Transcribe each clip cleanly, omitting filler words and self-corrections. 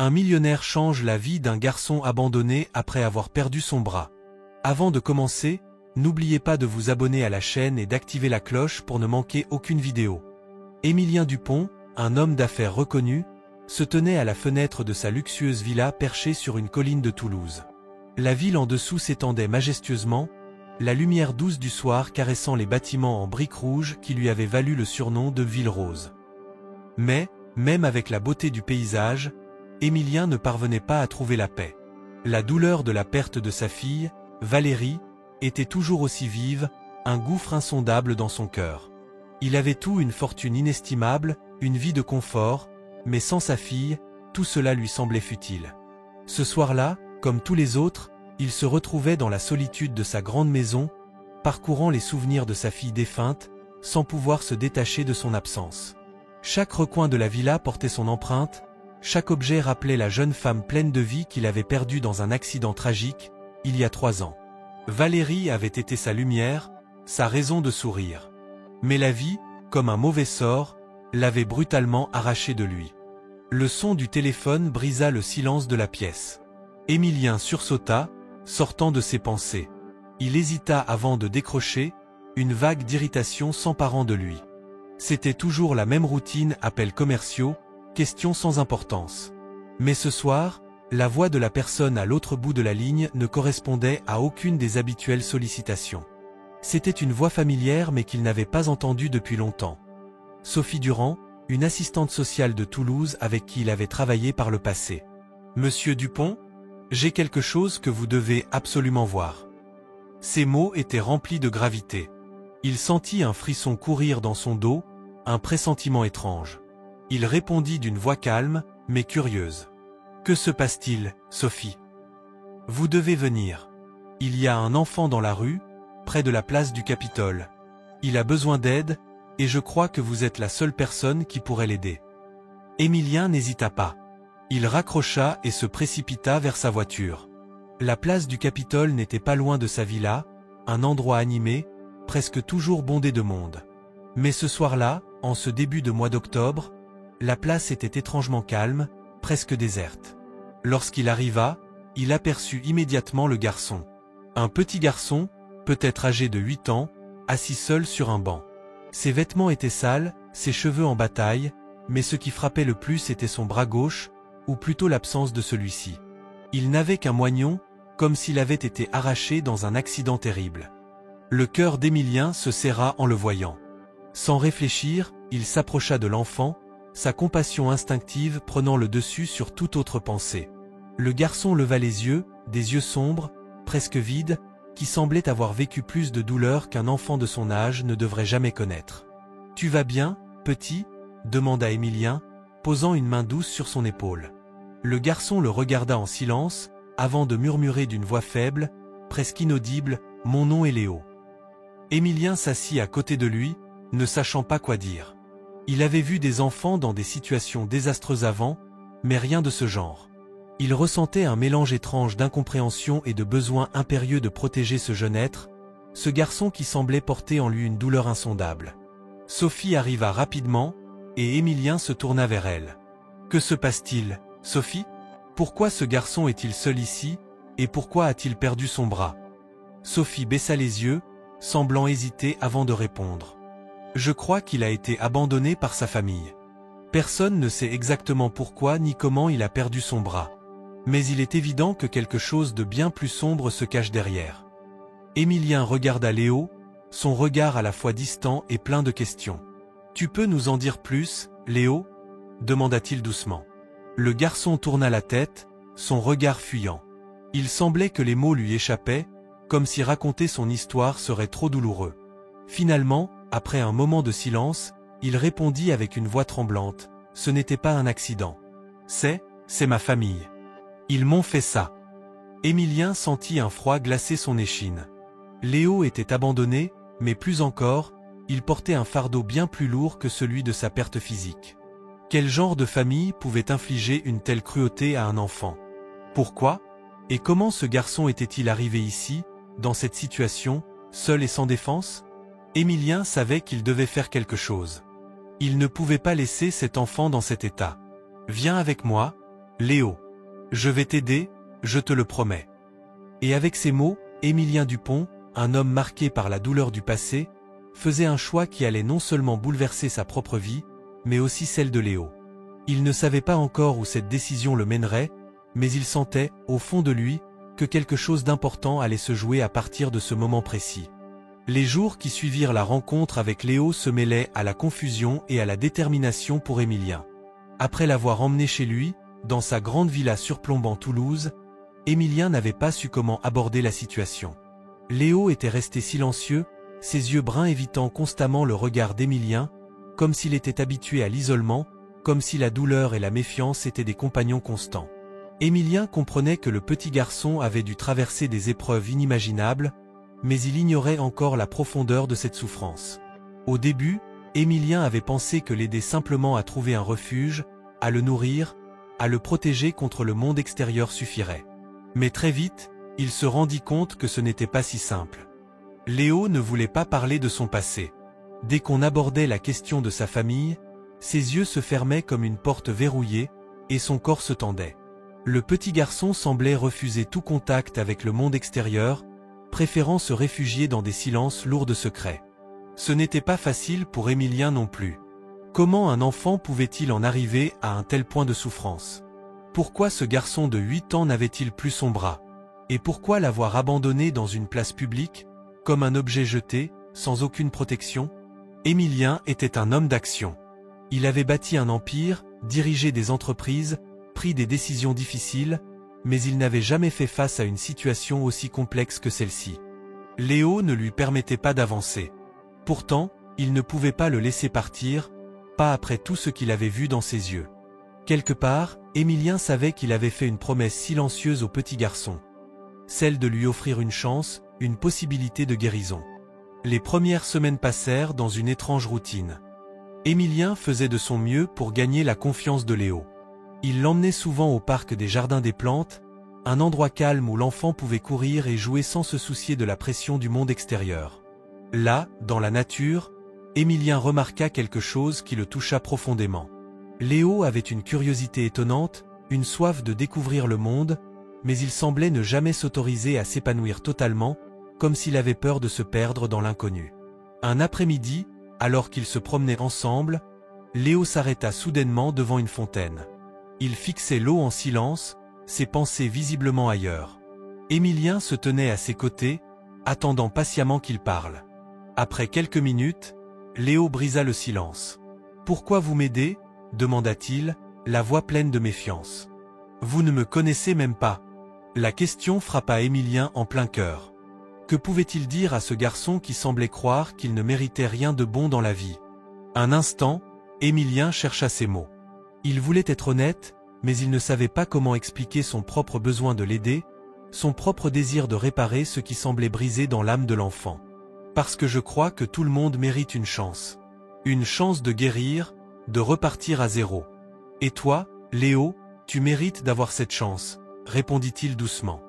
Un millionnaire change la vie d'un garçon abandonné après avoir perdu son bras. Avant de commencer, n'oubliez pas de vous abonner à la chaîne et d'activer la cloche pour ne manquer aucune vidéo. Émilien Dupont, un homme d'affaires reconnu, se tenait à la fenêtre de sa luxueuse villa perchée sur une colline de Toulouse. La ville en dessous s'étendait majestueusement, la lumière douce du soir caressant les bâtiments en briques rouges qui lui avaient valu le surnom de Ville Rose. Mais, même avec la beauté du paysage, Émilien ne parvenait pas à trouver la paix. La douleur de la perte de sa fille, Valérie, était toujours aussi vive, un gouffre insondable dans son cœur. Il avait tout, une fortune inestimable, une vie de confort, mais sans sa fille, tout cela lui semblait futile. Ce soir-là, comme tous les autres, il se retrouvait dans la solitude de sa grande maison, parcourant les souvenirs de sa fille défunte, sans pouvoir se détacher de son absence. Chaque recoin de la villa portait son empreinte, chaque objet rappelait la jeune femme pleine de vie qu'il avait perdue dans un accident tragique, il y a 3 ans. Valérie avait été sa lumière, sa raison de sourire. Mais la vie, comme un mauvais sort, l'avait brutalement arraché de lui. Le son du téléphone brisa le silence de la pièce. Émilien sursauta, sortant de ses pensées. Il hésita avant de décrocher, une vague d'irritation s'emparant de lui. C'était toujours la même routine, appels commerciaux, questions sans importance. Mais ce soir, la voix de la personne à l'autre bout de la ligne ne correspondait à aucune des habituelles sollicitations. C'était une voix familière mais qu'il n'avait pas entendue depuis longtemps. Sophie Durand, une assistante sociale de Toulouse avec qui il avait travaillé par le passé. « Monsieur Dupont, j'ai quelque chose que vous devez absolument voir. » Ces mots étaient remplis de gravité. Il sentit un frisson courir dans son dos, un pressentiment étrange. Il répondit d'une voix calme, mais curieuse. « Que se passe-t-il, Sophie ? Vous devez venir. Il y a un enfant dans la rue, près de la place du Capitole. Il a besoin d'aide, et je crois que vous êtes la seule personne qui pourrait l'aider. » Émilien n'hésita pas. Il raccrocha et se précipita vers sa voiture. La place du Capitole n'était pas loin de sa villa, un endroit animé, presque toujours bondé de monde. Mais ce soir-là, en ce début de mois d'octobre, la place était étrangement calme, presque déserte. Lorsqu'il arriva, il aperçut immédiatement le garçon. Un petit garçon, peut-être âgé de 8 ans, assis seul sur un banc. Ses vêtements étaient sales, ses cheveux en bataille, mais ce qui frappait le plus était son bras gauche, ou plutôt l'absence de celui-ci. Il n'avait qu'un moignon, comme s'il avait été arraché dans un accident terrible. Le cœur d'Émilien se serra en le voyant. Sans réfléchir, il s'approcha de l'enfant, sa compassion instinctive prenant le dessus sur toute autre pensée. Le garçon leva les yeux, des yeux sombres, presque vides, qui semblaient avoir vécu plus de douleur qu'un enfant de son âge ne devrait jamais connaître. « Tu vas bien, petit ?» demanda Émilien, posant une main douce sur son épaule. Le garçon le regarda en silence, avant de murmurer d'une voix faible, presque inaudible, « Mon nom est Léo. » Émilien s'assit à côté de lui, ne sachant pas quoi dire. Il avait vu des enfants dans des situations désastreuses avant, mais rien de ce genre. Il ressentait un mélange étrange d'incompréhension et de besoin impérieux de protéger ce jeune être, ce garçon qui semblait porter en lui une douleur insondable. Sophie arriva rapidement, et Émilien se tourna vers elle. « Que se passe-t-il, Sophie ? Pourquoi ce garçon est-il seul ici, et pourquoi a-t-il perdu son bras ?» Sophie baissa les yeux, semblant hésiter avant de répondre. « Je crois qu'il a été abandonné par sa famille. Personne ne sait exactement pourquoi ni comment il a perdu son bras. Mais il est évident que quelque chose de bien plus sombre se cache derrière. » Émilien regarda Léo, son regard à la fois distant et plein de questions. « Tu peux nous en dire plus, Léo ?» demanda-t-il doucement. Le garçon tourna la tête, son regard fuyant. Il semblait que les mots lui échappaient, comme si raconter son histoire serait trop douloureux. Finalement, après un moment de silence, il répondit avec une voix tremblante, « Ce n'était pas un accident. C'est ma famille. Ils m'ont fait ça. » Émilien sentit un froid glacer son échine. Léo était abandonné, mais plus encore, il portait un fardeau bien plus lourd que celui de sa perte physique. Quel genre de famille pouvait infliger une telle cruauté à un enfant? Pourquoi? Et comment ce garçon était-il arrivé ici, dans cette situation, seul et sans défense? Émilien savait qu'il devait faire quelque chose. Il ne pouvait pas laisser cet enfant dans cet état. « Viens avec moi, » Léo. Je vais t'aider, je te le promets. Et avec ces mots, Émilien Dupont, un homme marqué par la douleur du passé, faisait un choix qui allait non seulement bouleverser sa propre vie, mais aussi celle de Léo. Il ne savait pas encore où cette décision le mènerait, mais il sentait, au fond de lui, que quelque chose d'important allait se jouer à partir de ce moment précis. Les jours qui suivirent la rencontre avec Léo se mêlaient à la confusion et à la détermination pour Émilien. Après l'avoir emmené chez lui, dans sa grande villa surplombant Toulouse, Émilien n'avait pas su comment aborder la situation. Léo était resté silencieux, ses yeux bruns évitant constamment le regard d'Émilien, comme s'il était habitué à l'isolement, comme si la douleur et la méfiance étaient des compagnons constants. Émilien comprenait que le petit garçon avait dû traverser des épreuves inimaginables, mais il ignorait encore la profondeur de cette souffrance. Au début, Émilien avait pensé que l'aider simplement à trouver un refuge, à le nourrir, à le protéger contre le monde extérieur suffirait. Mais très vite, il se rendit compte que ce n'était pas si simple. Léo ne voulait pas parler de son passé. Dès qu'on abordait la question de sa famille, ses yeux se fermaient comme une porte verrouillée, et son corps se tendait. Le petit garçon semblait refuser tout contact avec le monde extérieur, préférant se réfugier dans des silences lourds de secrets. Ce n'était pas facile pour Émilien non plus. Comment un enfant pouvait-il en arriver à un tel point de souffrance? Pourquoi ce garçon de 8 ans n'avait-il plus son bras? Et pourquoi l'avoir abandonné dans une place publique, comme un objet jeté, sans aucune protection? Émilien était un homme d'action. Il avait bâti un empire, dirigé des entreprises, pris des décisions difficiles, mais il n'avait jamais fait face à une situation aussi complexe que celle-ci. Léo ne lui permettait pas d'avancer. Pourtant, il ne pouvait pas le laisser partir, pas après tout ce qu'il avait vu dans ses yeux. Quelque part, Émilien savait qu'il avait fait une promesse silencieuse au petit garçon. Celle de lui offrir une chance, une possibilité de guérison. Les premières semaines passèrent dans une étrange routine. Émilien faisait de son mieux pour gagner la confiance de Léo. Il l'emmenait souvent au parc des Jardins des Plantes, un endroit calme où l'enfant pouvait courir et jouer sans se soucier de la pression du monde extérieur. Là, dans la nature, Émilien remarqua quelque chose qui le toucha profondément. Léo avait une curiosité étonnante, une soif de découvrir le monde, mais il semblait ne jamais s'autoriser à s'épanouir totalement, comme s'il avait peur de se perdre dans l'inconnu. Un après-midi, alors qu'ils se promenaient ensemble, Léo s'arrêta soudainement devant une fontaine. Il fixait l'eau en silence, ses pensées visiblement ailleurs. Émilien se tenait à ses côtés, attendant patiemment qu'il parle. Après quelques minutes, Léo brisa le silence. « Pourquoi vous m'aidez » demanda-t-il, la voix pleine de méfiance. « Vous ne me connaissez même pas. » La question frappa Émilien en plein cœur. Que pouvait-il dire à ce garçon qui semblait croire qu'il ne méritait rien de bon dans la vie? Un instant, Émilien chercha ses mots. Il voulait être honnête, mais il ne savait pas comment expliquer son propre besoin de l'aider, son propre désir de réparer ce qui semblait brisé dans l'âme de l'enfant. Parce que je crois que tout le monde mérite une chance. Une chance de guérir, de repartir à zéro. Et toi, Léo, tu mérites d'avoir cette chance, répondit-il doucement.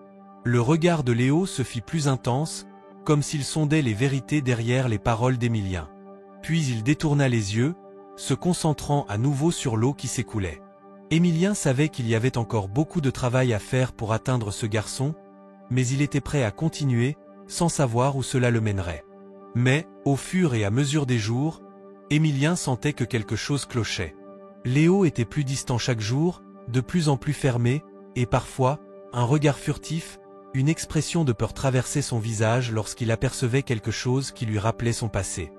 Le regard de Léo se fit plus intense, comme s'il sondait les vérités derrière les paroles d'Émilien. Puis il détourna les yeux, se concentrant à nouveau sur l'eau qui s'écoulait. Émilien savait qu'il y avait encore beaucoup de travail à faire pour atteindre ce garçon, mais il était prêt à continuer, sans savoir où cela le mènerait. Mais, au fur et à mesure des jours, Émilien sentait que quelque chose clochait. Léo était plus distant chaque jour, de plus en plus fermé, et parfois, un regard furtif, une expression de peur traversait son visage lorsqu'il apercevait quelque chose qui lui rappelait son passé.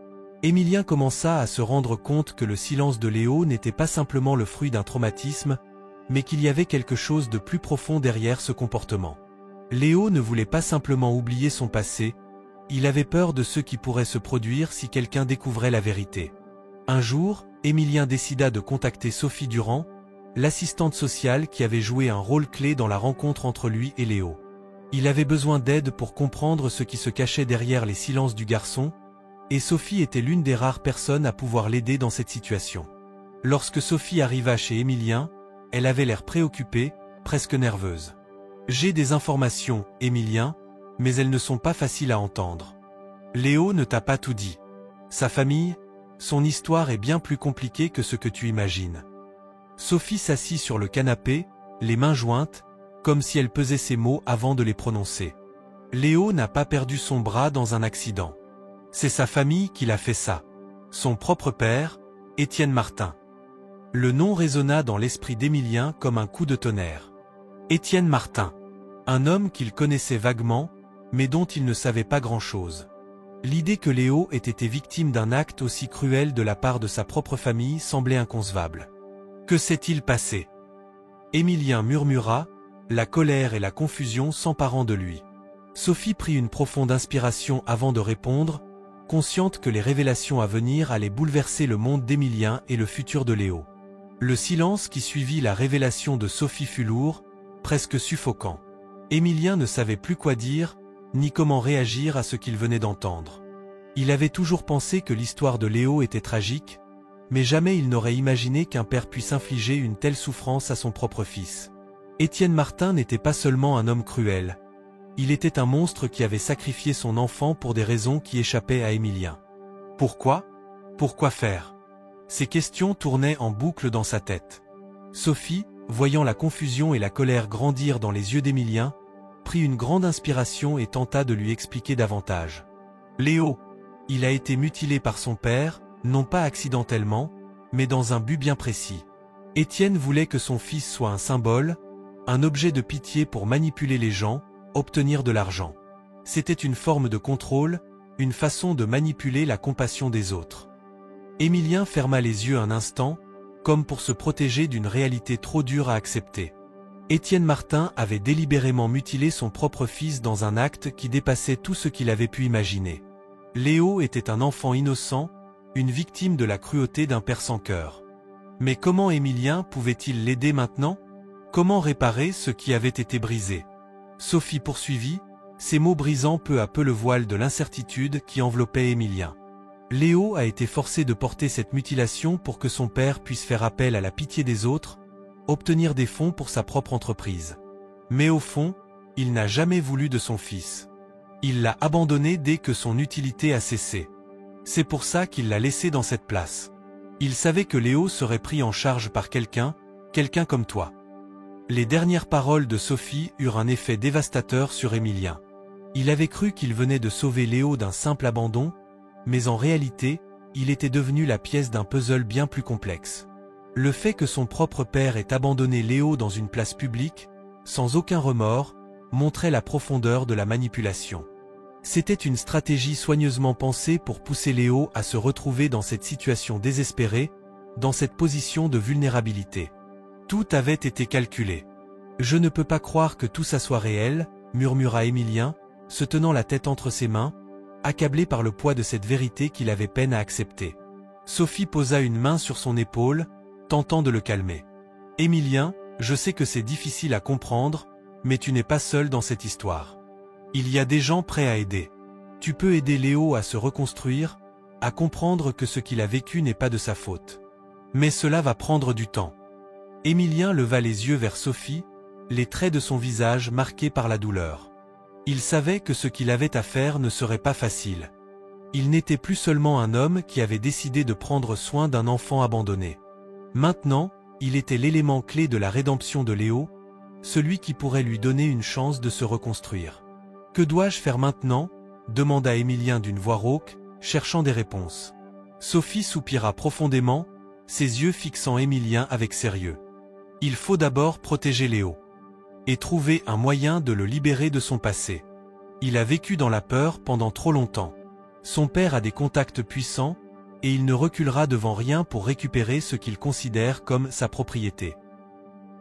Émilien commença à se rendre compte que le silence de Léo n'était pas simplement le fruit d'un traumatisme, mais qu'il y avait quelque chose de plus profond derrière ce comportement. Léo ne voulait pas simplement oublier son passé, il avait peur de ce qui pourrait se produire si quelqu'un découvrait la vérité. Un jour, Émilien décida de contacter Sophie Durand, l'assistante sociale qui avait joué un rôle clé dans la rencontre entre lui et Léo. Il avait besoin d'aide pour comprendre ce qui se cachait derrière les silences du garçon, et Sophie était l'une des rares personnes à pouvoir l'aider dans cette situation. Lorsque Sophie arriva chez Émilien, elle avait l'air préoccupée, presque nerveuse. « J'ai des informations, Émilien, mais elles ne sont pas faciles à entendre. Léo ne t'a pas tout dit. Sa famille, son histoire est bien plus compliquée que ce que tu imagines. » Sophie s'assit sur le canapé, les mains jointes, comme si elle pesait ses mots avant de les prononcer. Léo n'a pas perdu son bras dans un accident. C'est sa famille qui l'a fait ça. Son propre père, Étienne Martin. Le nom résonna dans l'esprit d'Émilien comme un coup de tonnerre. Étienne Martin. Un homme qu'il connaissait vaguement, mais dont il ne savait pas grand-chose. L'idée que Léo ait été victime d'un acte aussi cruel de la part de sa propre famille semblait inconcevable. Que s'est-il passé? Émilien murmura, la colère et la confusion s'emparant de lui. Sophie prit une profonde inspiration avant de répondre, consciente que les révélations à venir allaient bouleverser le monde d'Émilien et le futur de Léo. Le silence qui suivit la révélation de Sophie fut lourd, presque suffocant. Émilien ne savait plus quoi dire, ni comment réagir à ce qu'il venait d'entendre. Il avait toujours pensé que l'histoire de Léo était tragique, mais jamais il n'aurait imaginé qu'un père puisse infliger une telle souffrance à son propre fils. Étienne Martin n'était pas seulement un homme cruel. Il était un monstre qui avait sacrifié son enfant pour des raisons qui échappaient à Émilien. Pourquoi? Pourquoi faire? Ces questions tournaient en boucle dans sa tête. Sophie, voyant la confusion et la colère grandir dans les yeux d'Émilien, prit une grande inspiration et tenta de lui expliquer davantage. Léo, il a été mutilé par son père, non pas accidentellement, mais dans un but bien précis. Étienne voulait que son fils soit un symbole, un objet de pitié pour manipuler les gens, obtenir de l'argent. C'était une forme de contrôle, une façon de manipuler la compassion des autres. Émilien ferma les yeux un instant, comme pour se protéger d'une réalité trop dure à accepter. Étienne Martin avait délibérément mutilé son propre fils dans un acte qui dépassait tout ce qu'il avait pu imaginer. Léo était un enfant innocent, une victime de la cruauté d'un père sans cœur. Mais comment Émilien pouvait-il l'aider maintenant? Comment réparer ce qui avait été brisé? Sophie poursuivit, ses mots brisant peu à peu le voile de l'incertitude qui enveloppait Émilien. Léo a été forcé de porter cette mutilation pour que son père puisse faire appel à la pitié des autres, obtenir des fonds pour sa propre entreprise. Mais au fond, il n'a jamais voulu de son fils. Il l'a abandonné dès que son utilité a cessé. C'est pour ça qu'il l'a laissé dans cette place. Il savait que Léo serait pris en charge par quelqu'un comme toi. Les dernières paroles de Sophie eurent un effet dévastateur sur Émilien. Il avait cru qu'il venait de sauver Léo d'un simple abandon, mais en réalité, il était devenu la pièce d'un puzzle bien plus complexe. Le fait que son propre père ait abandonné Léo dans une place publique, sans aucun remords, montrait la profondeur de la manipulation. C'était une stratégie soigneusement pensée pour pousser Léo à se retrouver dans cette situation désespérée, dans cette position de vulnérabilité. Tout avait été calculé. Je ne peux pas croire que tout ça soit réel, murmura Émilien, se tenant la tête entre ses mains, accablé par le poids de cette vérité qu'il avait peine à accepter. Sophie posa une main sur son épaule, tentant de le calmer. Émilien, je sais que c'est difficile à comprendre, mais tu n'es pas seul dans cette histoire. Il y a des gens prêts à aider. Tu peux aider Léo à se reconstruire, à comprendre que ce qu'il a vécu n'est pas de sa faute. Mais cela va prendre du temps. Émilien leva les yeux vers Sophie, les traits de son visage marqués par la douleur. Il savait que ce qu'il avait à faire ne serait pas facile. Il n'était plus seulement un homme qui avait décidé de prendre soin d'un enfant abandonné. Maintenant, il était l'élément clé de la rédemption de Léo, celui qui pourrait lui donner une chance de se reconstruire. « Que dois-je faire maintenant ?» demanda Émilien d'une voix rauque, cherchant des réponses. Sophie soupira profondément, ses yeux fixant Émilien avec sérieux. « Il faut d'abord protéger Léo. Et trouver un moyen de le libérer de son passé. Il a vécu dans la peur pendant trop longtemps. Son père a des contacts puissants, et il ne reculera devant rien pour récupérer ce qu'il considère comme sa propriété. »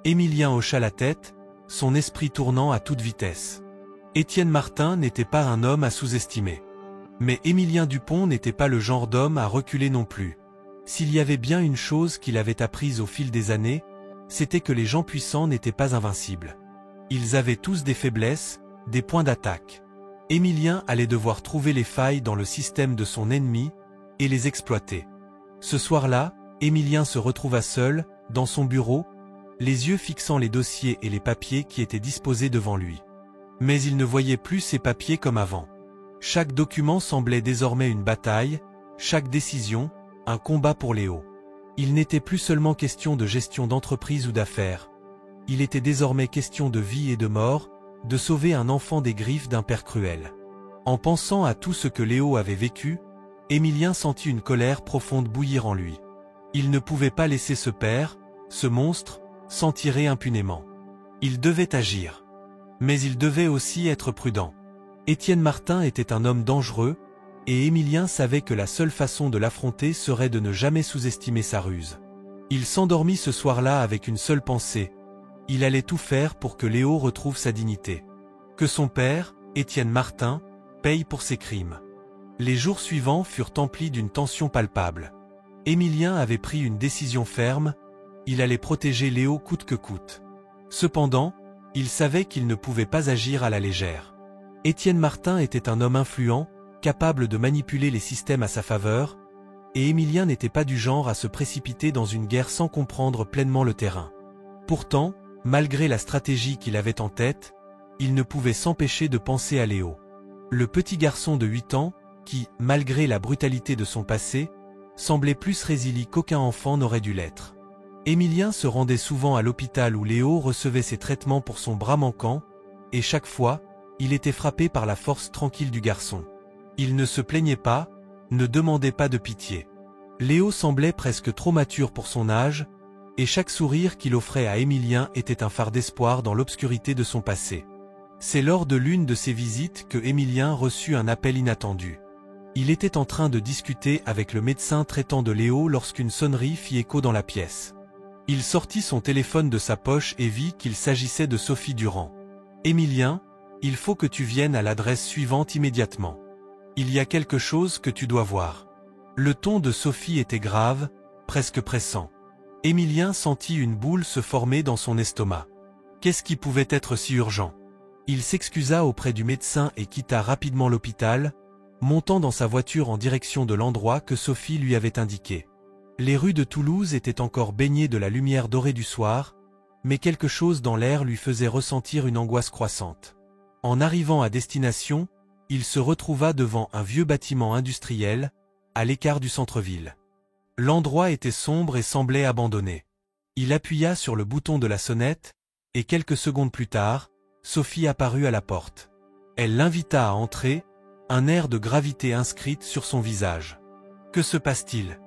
Émilien hocha la tête, son esprit tournant à toute vitesse. Étienne Martin n'était pas un homme à sous-estimer. Mais Émilien Dupont n'était pas le genre d'homme à reculer non plus. S'il y avait bien une chose qu'il avait apprise au fil des années, c'était que les gens puissants n'étaient pas invincibles. Ils avaient tous des faiblesses, des points d'attaque. Émilien allait devoir trouver les failles dans le système de son ennemi, et les exploiter. Ce soir-là, Émilien se retrouva seul, dans son bureau, les yeux fixant les dossiers et les papiers qui étaient disposés devant lui. Mais il ne voyait plus ces papiers comme avant. Chaque document semblait désormais une bataille, chaque décision, un combat pour Léo. Il n'était plus seulement question de gestion d'entreprise ou d'affaires. il était désormais question de vie et de mort, de sauver un enfant des griffes d'un père cruel. En pensant à tout ce que Léo avait vécu, Émilien sentit une colère profonde bouillir en lui. Il ne pouvait pas laisser ce père, ce monstre, s'en tirer impunément. Il devait agir. Mais il devait aussi être prudent. Étienne Martin était un homme dangereux, et Émilien savait que la seule façon de l'affronter serait de ne jamais sous-estimer sa ruse. Il s'endormit ce soir-là avec une seule pensée. Il allait tout faire pour que Léo retrouve sa dignité. Que son père, Étienne Martin, paye pour ses crimes. Les jours suivants furent emplis d'une tension palpable. Émilien avait pris une décision ferme, il allait protéger Léo coûte que coûte. Cependant, il savait qu'il ne pouvait pas agir à la légère. Étienne Martin était un homme influent, capable de manipuler les systèmes à sa faveur, et Émilien n'était pas du genre à se précipiter dans une guerre sans comprendre pleinement le terrain. Pourtant, malgré la stratégie qu'il avait en tête, il ne pouvait s'empêcher de penser à Léo. Le petit garçon de 8 ans, qui, malgré la brutalité de son passé, semblait plus résilient qu'aucun enfant n'aurait dû l'être. Émilien se rendait souvent à l'hôpital où Léo recevait ses traitements pour son bras manquant, et chaque fois, il était frappé par la force tranquille du garçon. Il ne se plaignait pas, ne demandait pas de pitié. Léo semblait presque trop mature pour son âge, et chaque sourire qu'il offrait à Émilien était un phare d'espoir dans l'obscurité de son passé. C'est lors de l'une de ces visites que Émilien reçut un appel inattendu. Il était en train de discuter avec le médecin traitant de Léo lorsqu'une sonnerie fit écho dans la pièce. Il sortit son téléphone de sa poche et vit qu'il s'agissait de Sophie Durand. « Émilien, il faut que tu viennes à l'adresse suivante immédiatement. Il y a quelque chose que tu dois voir. » Le ton de Sophie était grave, presque pressant. Émilien sentit une boule se former dans son estomac. Qu'est-ce qui pouvait être si urgent? Il s'excusa auprès du médecin et quitta rapidement l'hôpital, montant dans sa voiture en direction de l'endroit que Sophie lui avait indiqué. Les rues de Toulouse étaient encore baignées de la lumière dorée du soir, mais quelque chose dans l'air lui faisait ressentir une angoisse croissante. En arrivant à destination, il se retrouva devant un vieux bâtiment industriel, à l'écart du centre-ville. L'endroit était sombre et semblait abandonné. Il appuya sur le bouton de la sonnette, et quelques secondes plus tard, Sophie apparut à la porte. Elle l'invita à entrer, un air de gravité inscrite sur son visage. « Que se passe-t-il »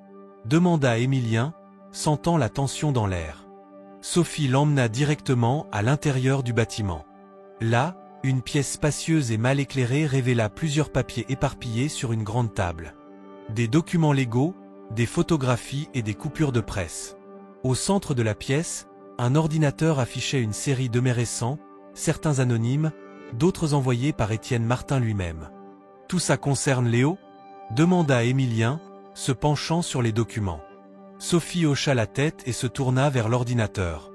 demanda Émilien, sentant la tension dans l'air. Sophie l'emmena directement à l'intérieur du bâtiment. Là, une pièce spacieuse et mal éclairée révéla plusieurs papiers éparpillés sur une grande table. Des documents légaux, des photographies et des coupures de presse. Au centre de la pièce, un ordinateur affichait une série de mails récents, certains anonymes, d'autres envoyés par Étienne Martin lui-même. « Tout ça concerne Léo » demanda Émilien, se penchant sur les documents. Sophie hocha la tête et se tourna vers l'ordinateur.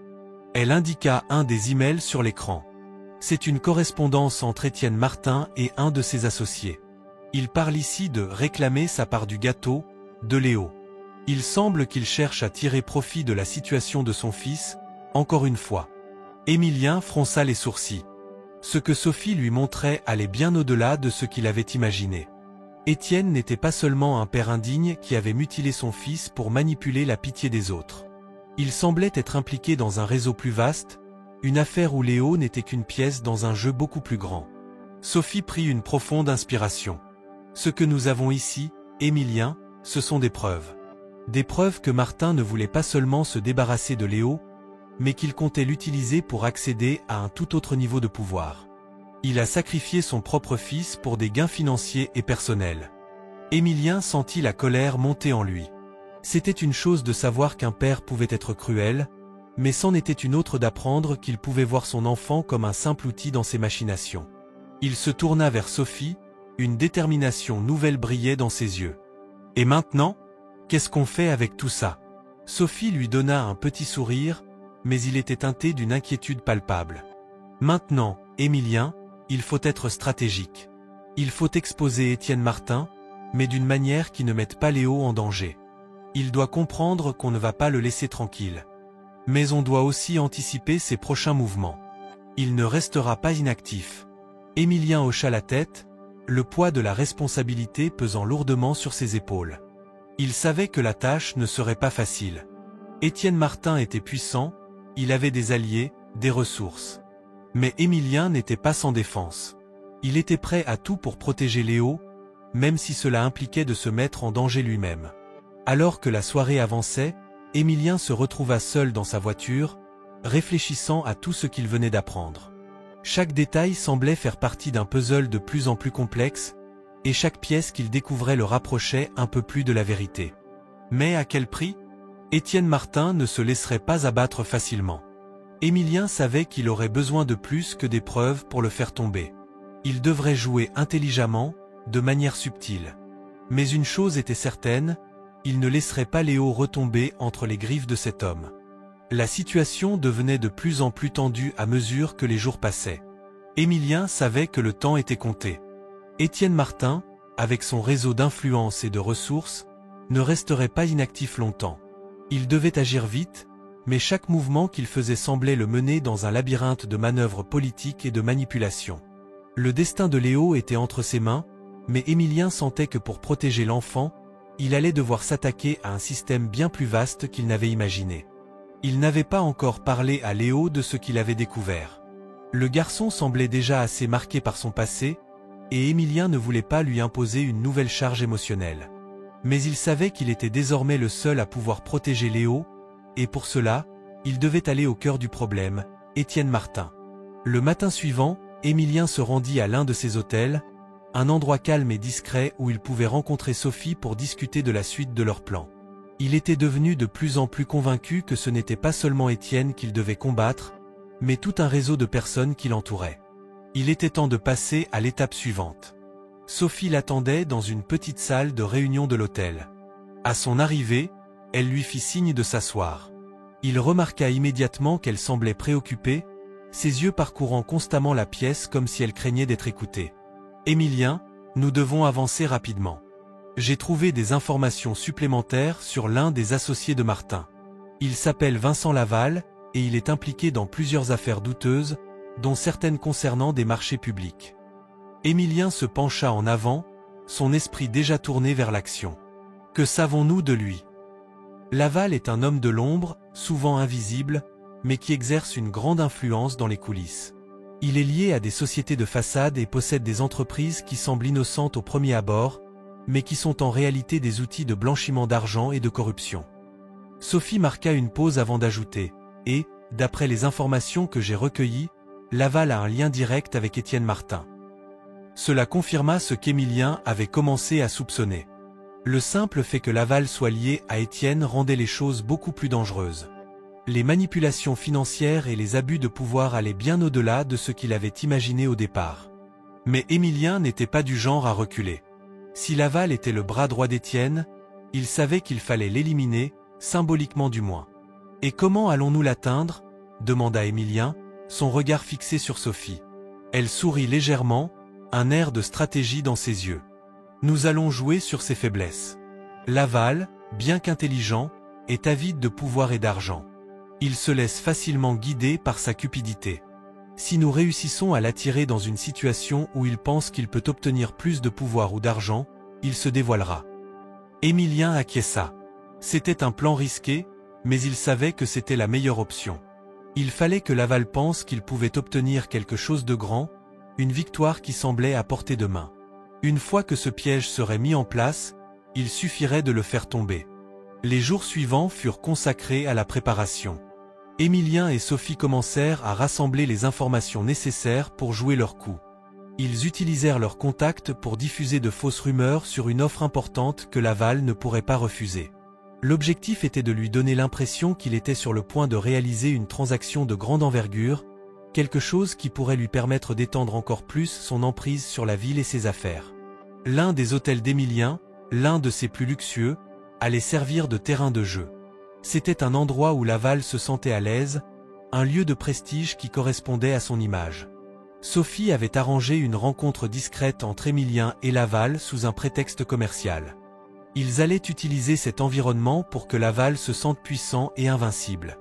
Elle indiqua un des emails sur l'écran. C'est une correspondance entre Étienne Martin et un de ses associés. Il parle ici de réclamer sa part du gâteau, de Léo. Il semble qu'il cherche à tirer profit de la situation de son fils, encore une fois. Émilien fronça les sourcils. Ce que Sophie lui montrait allait bien au-delà de ce qu'il avait imaginé. Étienne n'était pas seulement un père indigne qui avait mutilé son fils pour manipuler la pitié des autres. Il semblait être impliqué dans un réseau plus vaste, une affaire où Léo n'était qu'une pièce dans un jeu beaucoup plus grand. Sophie prit une profonde inspiration. Ce que nous avons ici, Émilien, ce sont des preuves. Des preuves que Martin ne voulait pas seulement se débarrasser de Léo, mais qu'il comptait l'utiliser pour accéder à un tout autre niveau de pouvoir. Il a sacrifié son propre fils pour des gains financiers et personnels. Émilien sentit la colère monter en lui. C'était une chose de savoir qu'un père pouvait être cruel, mais c'en était une autre d'apprendre qu'il pouvait voir son enfant comme un simple outil dans ses machinations. Il se tourna vers Sophie, une détermination nouvelle brillait dans ses yeux. « Et maintenant, qu'est-ce qu'on fait avec tout ça ?» Sophie lui donna un petit sourire, mais il était teinté d'une inquiétude palpable. « Maintenant, Émilien, il faut être stratégique. Il faut exposer Étienne Martin, mais d'une manière qui ne mette pas Léo en danger. Il doit comprendre qu'on ne va pas le laisser tranquille. Mais on doit aussi anticiper ses prochains mouvements. Il ne restera pas inactif. » Émilien hocha la tête, le poids de la responsabilité pesant lourdement sur ses épaules. Il savait que la tâche ne serait pas facile. Étienne Martin était puissant, il avait des alliés, des ressources. Mais Émilien n'était pas sans défense. Il était prêt à tout pour protéger Léo, même si cela impliquait de se mettre en danger lui-même. Alors que la soirée avançait, Émilien se retrouva seul dans sa voiture, réfléchissant à tout ce qu'il venait d'apprendre. Chaque détail semblait faire partie d'un puzzle de plus en plus complexe, et chaque pièce qu'il découvrait le rapprochait un peu plus de la vérité. Mais à quel prix? Étienne Martin ne se laisserait pas abattre facilement. Émilien savait qu'il aurait besoin de plus que des preuves pour le faire tomber. Il devrait jouer intelligemment, de manière subtile. Mais une chose était certaine, il ne laisserait pas Léo retomber entre les griffes de cet homme. La situation devenait de plus en plus tendue à mesure que les jours passaient. Émilien savait que le temps était compté. Étienne Martin, avec son réseau d'influence et de ressources, ne resterait pas inactif longtemps. Il devait agir vite, mais chaque mouvement qu'il faisait semblait le mener dans un labyrinthe de manœuvres politiques et de manipulations. Le destin de Léo était entre ses mains, mais Émilien sentait que pour protéger l'enfant, il allait devoir s'attaquer à un système bien plus vaste qu'il n'avait imaginé. Il n'avait pas encore parlé à Léo de ce qu'il avait découvert. Le garçon semblait déjà assez marqué par son passé, et Émilien ne voulait pas lui imposer une nouvelle charge émotionnelle. Mais il savait qu'il était désormais le seul à pouvoir protéger Léo, et pour cela, il devait aller au cœur du problème, Étienne Martin. Le matin suivant, Émilien se rendit à l'un de ses hôtels, un endroit calme et discret où il pouvait rencontrer Sophie pour discuter de la suite de leur plan. Il était devenu de plus en plus convaincu que ce n'était pas seulement Étienne qu'il devait combattre, mais tout un réseau de personnes qui l'entouraient. Il était temps de passer à l'étape suivante. Sophie l'attendait dans une petite salle de réunion de l'hôtel. À son arrivée, elle lui fit signe de s'asseoir. Il remarqua immédiatement qu'elle semblait préoccupée, ses yeux parcourant constamment la pièce comme si elle craignait d'être écoutée. « Émilien, nous devons avancer rapidement. J'ai trouvé des informations supplémentaires sur l'un des associés de Martin. Il s'appelle Vincent Laval, et il est impliqué dans plusieurs affaires douteuses, dont certaines concernant des marchés publics. » Émilien se pencha en avant, son esprit déjà tourné vers l'action. « Que savons-nous de lui ?» Laval est un homme de l'ombre, souvent invisible, mais qui exerce une grande influence dans les coulisses. Il est lié à des sociétés de façade et possède des entreprises qui semblent innocentes au premier abord, mais qui sont en réalité des outils de blanchiment d'argent et de corruption. Sophie marqua une pause avant d'ajouter, et, d'après les informations que j'ai recueillies, Laval a un lien direct avec Étienne Martin. Cela confirma ce qu'Émilien avait commencé à soupçonner. Le simple fait que Laval soit lié à Étienne rendait les choses beaucoup plus dangereuses. Les manipulations financières et les abus de pouvoir allaient bien au-delà de ce qu'il avait imaginé au départ. Mais Émilien n'était pas du genre à reculer. Si Laval était le bras droit d'Étienne, il savait qu'il fallait l'éliminer, symboliquement du moins. « Et comment allons-nous l'atteindre » demanda Émilien, son regard fixé sur Sophie. Elle sourit légèrement, un air de stratégie dans ses yeux. « Nous allons jouer sur ses faiblesses. Laval, bien qu'intelligent, est avide de pouvoir et d'argent. Il se laisse facilement guider par sa cupidité. Si nous réussissons à l'attirer dans une situation où il pense qu'il peut obtenir plus de pouvoir ou d'argent, il se dévoilera. » Émilien acquiesça. C'était un plan risqué, mais il savait que c'était la meilleure option. Il fallait que Laval pense qu'il pouvait obtenir quelque chose de grand, une victoire qui semblait à portée de main. Une fois que ce piège serait mis en place, il suffirait de le faire tomber. Les jours suivants furent consacrés à la préparation. Émilien et Sophie commencèrent à rassembler les informations nécessaires pour jouer leur coup. Ils utilisèrent leurs contacts pour diffuser de fausses rumeurs sur une offre importante que Laval ne pourrait pas refuser. L'objectif était de lui donner l'impression qu'il était sur le point de réaliser une transaction de grande envergure, quelque chose qui pourrait lui permettre d'étendre encore plus son emprise sur la ville et ses affaires. L'un des hôtels d'Émilien, l'un de ses plus luxueux, allait servir de terrain de jeu. C'était un endroit où Laval se sentait à l'aise, un lieu de prestige qui correspondait à son image. Sophie avait arrangé une rencontre discrète entre Émilien et Laval sous un prétexte commercial. Ils allaient utiliser cet environnement pour que Laval se sente puissant et invincible.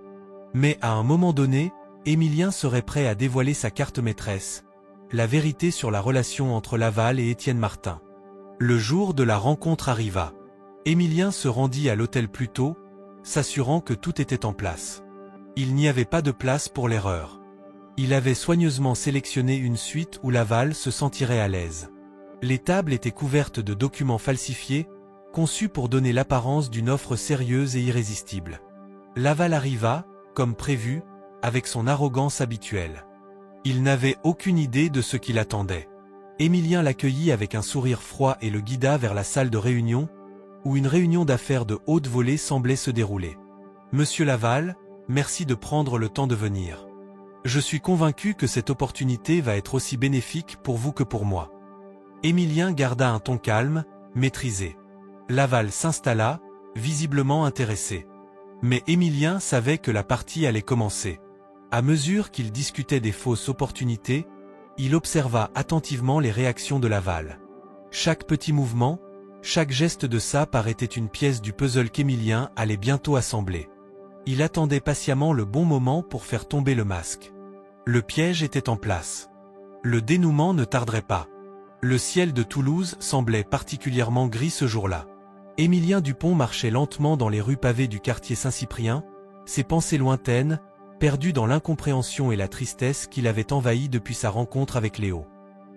Mais à un moment donné, Émilien serait prêt à dévoiler sa carte maîtresse, la vérité sur la relation entre Laval et Étienne Martin. Le jour de la rencontre arriva. Émilien se rendit à l'hôtel plus tôt, s'assurant que tout était en place. Il n'y avait pas de place pour l'erreur. Il avait soigneusement sélectionné une suite où Laval se sentirait à l'aise. Les tables étaient couvertes de documents falsifiés, conçus pour donner l'apparence d'une offre sérieuse et irrésistible. Laval arriva, comme prévu, avec son arrogance habituelle. Il n'avait aucune idée de ce qui l'attendait. Émilien l'accueillit avec un sourire froid et le guida vers la salle de réunion, où une réunion d'affaires de haute volée semblait se dérouler. « Monsieur Laval, merci de prendre le temps de venir. Je suis convaincu que cette opportunité va être aussi bénéfique pour vous que pour moi. » Émilien garda un ton calme, maîtrisé. Laval s'installa, visiblement intéressé. Mais Émilien savait que la partie allait commencer. À mesure qu'il discutait des fausses opportunités, il observa attentivement les réactions de Laval. Chaque petit mouvement, chaque geste de sa part était une pièce du puzzle qu'Émilien allait bientôt assembler. Il attendait patiemment le bon moment pour faire tomber le masque. Le piège était en place. Le dénouement ne tarderait pas. Le ciel de Toulouse semblait particulièrement gris ce jour-là. Émilien Dupont marchait lentement dans les rues pavées du quartier Saint-Cyprien, ses pensées lointaines, perdues dans l'incompréhension et la tristesse qui l'avaient envahi depuis sa rencontre avec Léo.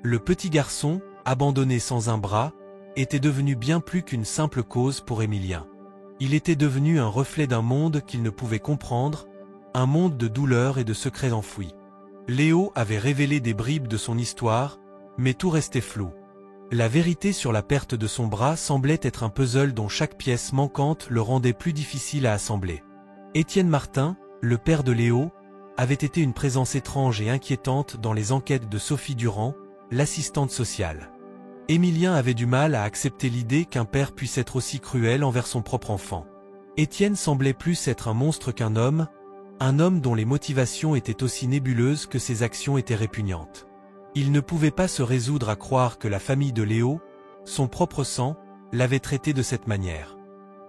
Le petit garçon, abandonné sans un bras, était devenu bien plus qu'une simple cause pour Émilien. Il était devenu un reflet d'un monde qu'il ne pouvait comprendre, un monde de douleur et de secrets enfouis. Léo avait révélé des bribes de son histoire, mais tout restait flou. La vérité sur la perte de son bras semblait être un puzzle dont chaque pièce manquante le rendait plus difficile à assembler. Étienne Martin, le père de Léo, avait été une présence étrange et inquiétante dans les enquêtes de Sophie Durand, l'assistante sociale. Émilien avait du mal à accepter l'idée qu'un père puisse être aussi cruel envers son propre enfant. Étienne semblait plus être un monstre qu'un homme dont les motivations étaient aussi nébuleuses que ses actions étaient répugnantes. Il ne pouvait pas se résoudre à croire que la famille de Léo, son propre sang, l'avait traité de cette manière.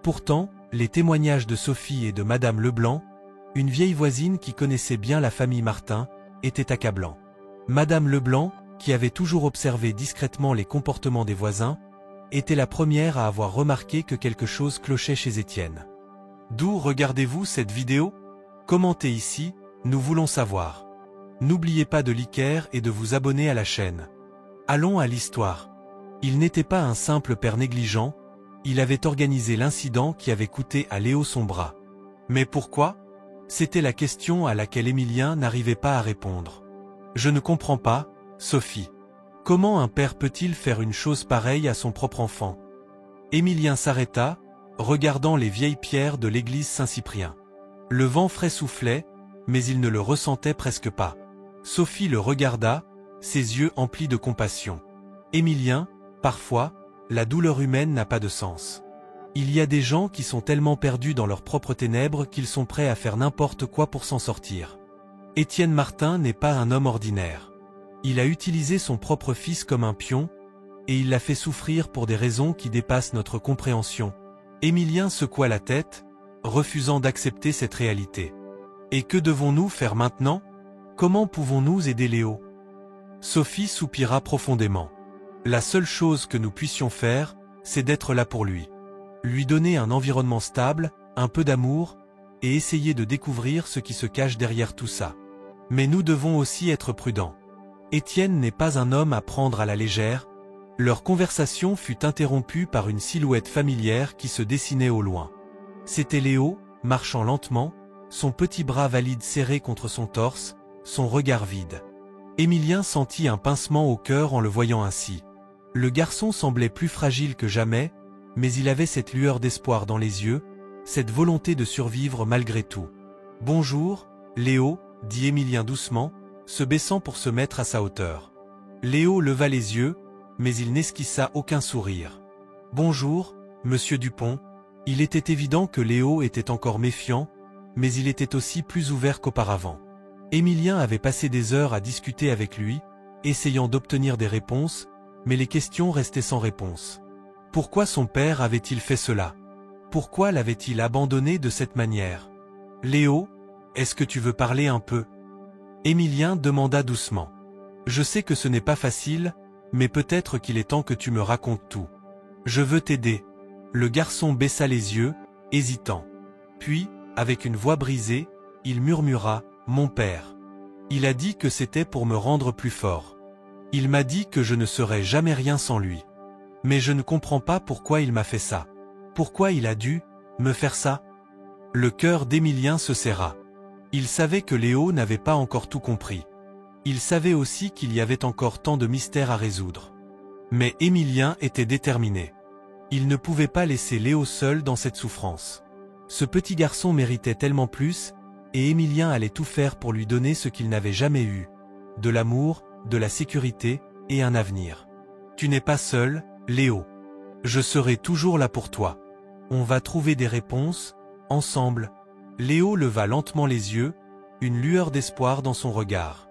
Pourtant, les témoignages de Sophie et de Madame Leblanc, une vieille voisine qui connaissait bien la famille Martin, étaient accablants. Madame Leblanc, qui avait toujours observé discrètement les comportements des voisins, était la première à avoir remarqué que quelque chose clochait chez Étienne. D'où regardez-vous cette vidéo? Commentez ici, nous voulons savoir. N'oubliez pas de liker et de vous abonner à la chaîne. Allons à l'histoire. Il n'était pas un simple père négligent, il avait organisé l'incident qui avait coûté à Léo son bras. Mais pourquoi? C'était la question à laquelle Émilien n'arrivait pas à répondre. Je ne comprends pas, Sophie. Comment un père peut-il faire une chose pareille à son propre enfant? Émilien s'arrêta, regardant les vieilles pierres de l'église Saint-Cyprien. Le vent frais soufflait, mais il ne le ressentait presque pas. Sophie le regarda, ses yeux emplis de compassion. Émilien, parfois, la douleur humaine n'a pas de sens. Il y a des gens qui sont tellement perdus dans leurs propres ténèbres qu'ils sont prêts à faire n'importe quoi pour s'en sortir. Étienne Martin n'est pas un homme ordinaire. Il a utilisé son propre fils comme un pion, et il l'a fait souffrir pour des raisons qui dépassent notre compréhension. Émilien secoua la tête, refusant d'accepter cette réalité. Et que devons-nous faire maintenant? Comment pouvons-nous aider Léo? Sophie soupira profondément. La seule chose que nous puissions faire, c'est d'être là pour lui. Lui donner un environnement stable, un peu d'amour, et essayer de découvrir ce qui se cache derrière tout ça. Mais nous devons aussi être prudents. Étienne n'est pas un homme à prendre à la légère. Leur conversation fut interrompue par une silhouette familière qui se dessinait au loin. C'était Léo, marchant lentement, son petit bras valide serré contre son torse, son regard vide. Émilien sentit un pincement au cœur en le voyant ainsi. Le garçon semblait plus fragile que jamais, mais il avait cette lueur d'espoir dans les yeux, cette volonté de survivre malgré tout. « Bonjour, Léo » dit Émilien doucement, se baissant pour se mettre à sa hauteur. Léo leva les yeux, mais il n'esquissa aucun sourire. « Bonjour, monsieur Dupont ». Il était évident que Léo était encore méfiant, mais il était aussi plus ouvert qu'auparavant. Émilien avait passé des heures à discuter avec lui, essayant d'obtenir des réponses, mais les questions restaient sans réponse. Pourquoi son père avait-il fait cela? Pourquoi l'avait-il abandonné de cette manière? Léo, est-ce que tu veux parler un peu? Émilien demanda doucement. Je sais que ce n'est pas facile, mais peut-être qu'il est temps que tu me racontes tout. Je veux t'aider. Le garçon baissa les yeux, hésitant. Puis, avec une voix brisée, il murmura « Mon père ». Il a dit que c'était pour me rendre plus fort. Il m'a dit que je ne serais jamais rien sans lui. Mais je ne comprends pas pourquoi il m'a fait ça. Pourquoi il a dû me faire ça? Le cœur d'Émilien se serra. Il savait que Léo n'avait pas encore tout compris. Il savait aussi qu'il y avait encore tant de mystères à résoudre. Mais Émilien était déterminé. Il ne pouvait pas laisser Léo seul dans cette souffrance. Ce petit garçon méritait tellement plus, et Émilien allait tout faire pour lui donner ce qu'il n'avait jamais eu. De l'amour, de la sécurité, et un avenir. Tu n'es pas seul, Léo. Je serai toujours là pour toi. On va trouver des réponses, ensemble. Léo leva lentement les yeux, une lueur d'espoir dans son regard.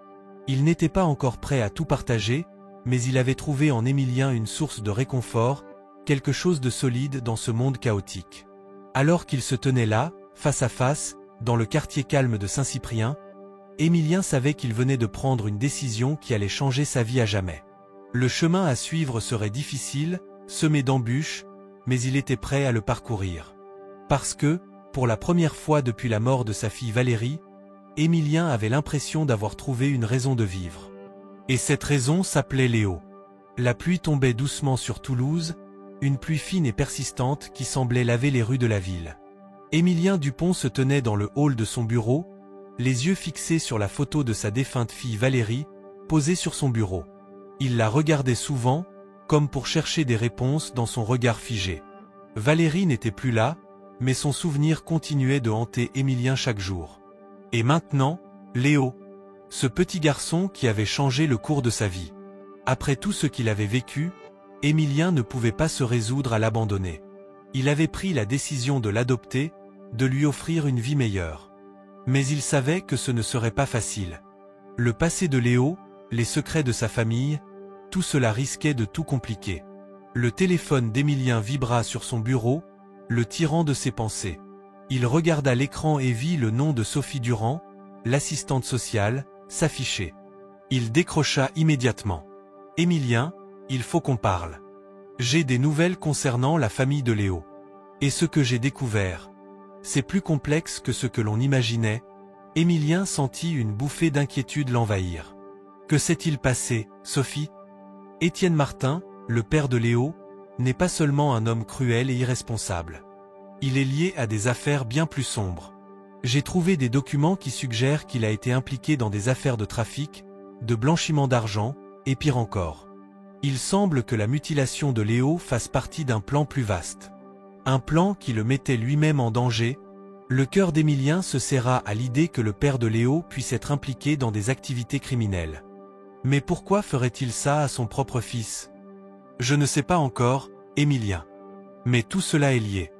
Il n'était pas encore prêt à tout partager, mais il avait trouvé en Émilien une source de réconfort, quelque chose de solide dans ce monde chaotique. Alors qu'il se tenait là, face à face, dans le quartier calme de Saint-Cyprien, Émilien savait qu'il venait de prendre une décision qui allait changer sa vie à jamais. Le chemin à suivre serait difficile, semé d'embûches, mais il était prêt à le parcourir. Parce que, pour la première fois depuis la mort de sa fille Valérie, Émilien avait l'impression d'avoir trouvé une raison de vivre. Et cette raison s'appelait Léo. La pluie tombait doucement sur Toulouse, une pluie fine et persistante qui semblait laver les rues de la ville. Émilien Dupont se tenait dans le hall de son bureau, les yeux fixés sur la photo de sa défunte fille Valérie, posée sur son bureau. Il la regardait souvent, comme pour chercher des réponses dans son regard figé. Valérie n'était plus là, mais son souvenir continuait de hanter Émilien chaque jour. Et maintenant, Léo, ce petit garçon qui avait changé le cours de sa vie. Après tout ce qu'il avait vécu, Émilien ne pouvait pas se résoudre à l'abandonner. Il avait pris la décision de l'adopter, de lui offrir une vie meilleure. Mais il savait que ce ne serait pas facile. Le passé de Léo, les secrets de sa famille, tout cela risquait de tout compliquer. Le téléphone d'Émilien vibra sur son bureau, le tirant de ses pensées. Il regarda l'écran et vit le nom de Sophie Durand, l'assistante sociale, s'afficher. Il décrocha immédiatement. « Émilien, il faut qu'on parle. J'ai des nouvelles concernant la famille de Léo. Et ce que j'ai découvert, c'est plus complexe que ce que l'on imaginait. » Émilien sentit une bouffée d'inquiétude l'envahir. « Que s'est-il passé, Sophie ?» Étienne Martin, le père de Léo, n'est pas seulement un homme cruel et irresponsable. Il est lié à des affaires bien plus sombres. J'ai trouvé des documents qui suggèrent qu'il a été impliqué dans des affaires de trafic, de blanchiment d'argent, et pire encore. Il semble que la mutilation de Léo fasse partie d'un plan plus vaste. Un plan qui le mettait lui-même en danger. Le cœur d'Émilien se serra à l'idée que le père de Léo puisse être impliqué dans des activités criminelles. Mais pourquoi ferait-il ça à son propre fils? Je ne sais pas encore, Émilien. Mais tout cela est lié.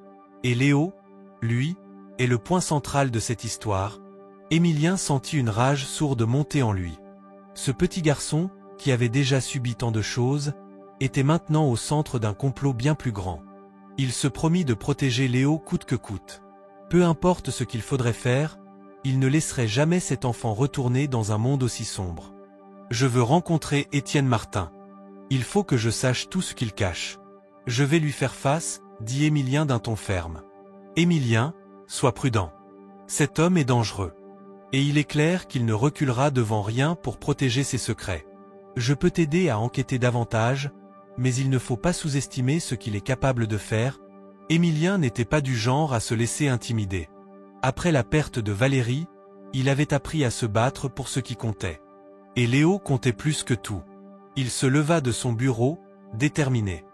Et Léo, lui, est le point central de cette histoire. Émilien sentit une rage sourde monter en lui. Ce petit garçon, qui avait déjà subi tant de choses, était maintenant au centre d'un complot bien plus grand. Il se promit de protéger Léo coûte que coûte. Peu importe ce qu'il faudrait faire, il ne laisserait jamais cet enfant retourner dans un monde aussi sombre. Je veux rencontrer Étienne Martin. Il faut que je sache tout ce qu'il cache. Je vais lui faire face, dit Émilien d'un ton ferme. Émilien, sois prudent. Cet homme est dangereux. Et il est clair qu'il ne reculera devant rien pour protéger ses secrets. Je peux t'aider à enquêter davantage, mais il ne faut pas sous-estimer ce qu'il est capable de faire. Émilien n'était pas du genre à se laisser intimider. Après la perte de Valérie, il avait appris à se battre pour ce qui comptait. Et Léo comptait plus que tout. Il se leva de son bureau, déterminé.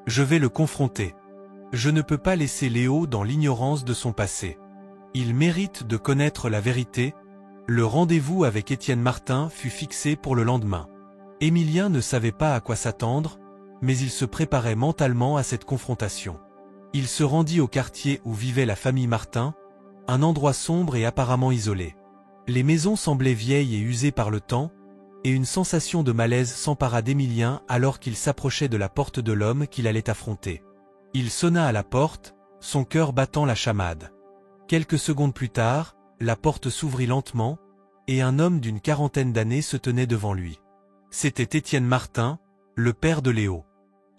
Je vais le confronter. Je ne peux pas laisser Léo dans l'ignorance de son passé. Il mérite de connaître la vérité. Le rendez-vous avec Étienne Martin fut fixé pour le lendemain. Émilien ne savait pas à quoi s'attendre, mais il se préparait mentalement à cette confrontation. Il se rendit au quartier où vivait la famille Martin, un endroit sombre et apparemment isolé. Les maisons semblaient vieilles et usées par le temps, et une sensation de malaise s'empara d'Émilien alors qu'il s'approchait de la porte de l'homme qu'il allait affronter. Il sonna à la porte, son cœur battant la chamade. Quelques secondes plus tard, la porte s'ouvrit lentement, et un homme d'une quarantaine d'années se tenait devant lui. C'était Étienne Martin, le père de Léo.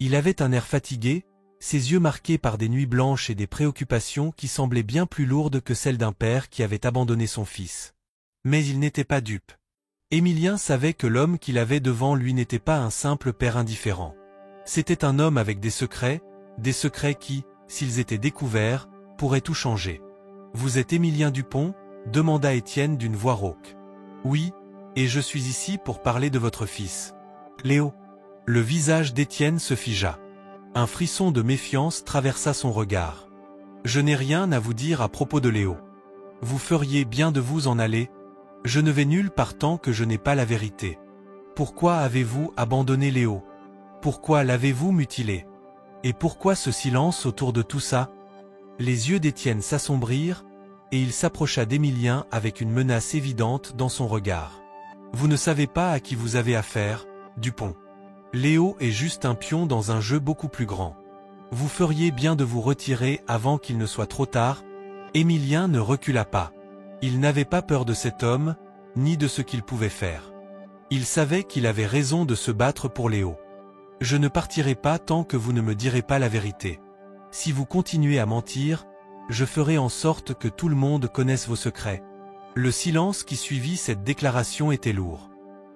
Il avait un air fatigué, ses yeux marqués par des nuits blanches et des préoccupations qui semblaient bien plus lourdes que celles d'un père qui avait abandonné son fils. Mais il n'était pas dupe. Émilien savait que l'homme qu'il avait devant lui n'était pas un simple père indifférent. C'était un homme avec des secrets qui, s'ils étaient découverts, pourraient tout changer. « Vous êtes Émilien Dupont ?» demanda Étienne d'une voix rauque. « Oui, et je suis ici pour parler de votre fils. Léo. » Le visage d'Étienne se figea. Un frisson de méfiance traversa son regard. « Je n'ai rien à vous dire à propos de Léo. Vous feriez bien de vous en aller. Je ne vais nulle part tant que je n'ai pas la vérité. Pourquoi avez-vous abandonné Léo? Pourquoi l'avez-vous mutilé? Et pourquoi ce silence autour de tout ça ?» Les yeux d'Étienne s'assombrirent, et il s'approcha d'Émilien avec une menace évidente dans son regard. « Vous ne savez pas à qui vous avez affaire, Dupont. Léo est juste un pion dans un jeu beaucoup plus grand. Vous feriez bien de vous retirer avant qu'il ne soit trop tard. » Émilien ne recula pas. Il n'avait pas peur de cet homme, ni de ce qu'il pouvait faire. Il savait qu'il avait raison de se battre pour Léo. « Je ne partirai pas tant que vous ne me direz pas la vérité. Si vous continuez à mentir, je ferai en sorte que tout le monde connaisse vos secrets. » Le silence qui suivit cette déclaration était lourd.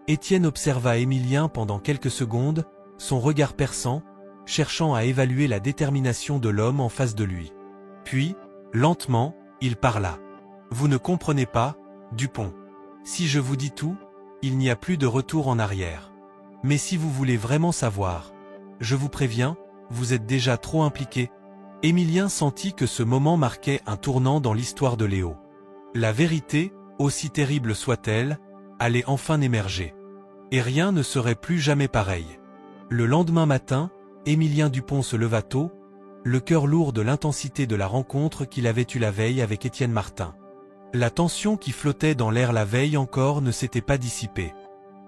Étienne observa Émilien pendant quelques secondes, son regard perçant, cherchant à évaluer la détermination de l'homme en face de lui. Puis, lentement, il parla. « Vous ne comprenez pas, Dupont. Si je vous dis tout, il n'y a plus de retour en arrière. Mais si vous voulez vraiment savoir, je vous préviens, vous êtes déjà trop impliqué. » Émilien sentit que ce moment marquait un tournant dans l'histoire de Léo. La vérité, aussi terrible soit-elle, allait enfin émerger. Et rien ne serait plus jamais pareil. Le lendemain matin, Émilien Dupont se leva tôt, le cœur lourd de l'intensité de la rencontre qu'il avait eue la veille avec Étienne Martin. La tension qui flottait dans l'air la veille encore ne s'était pas dissipée.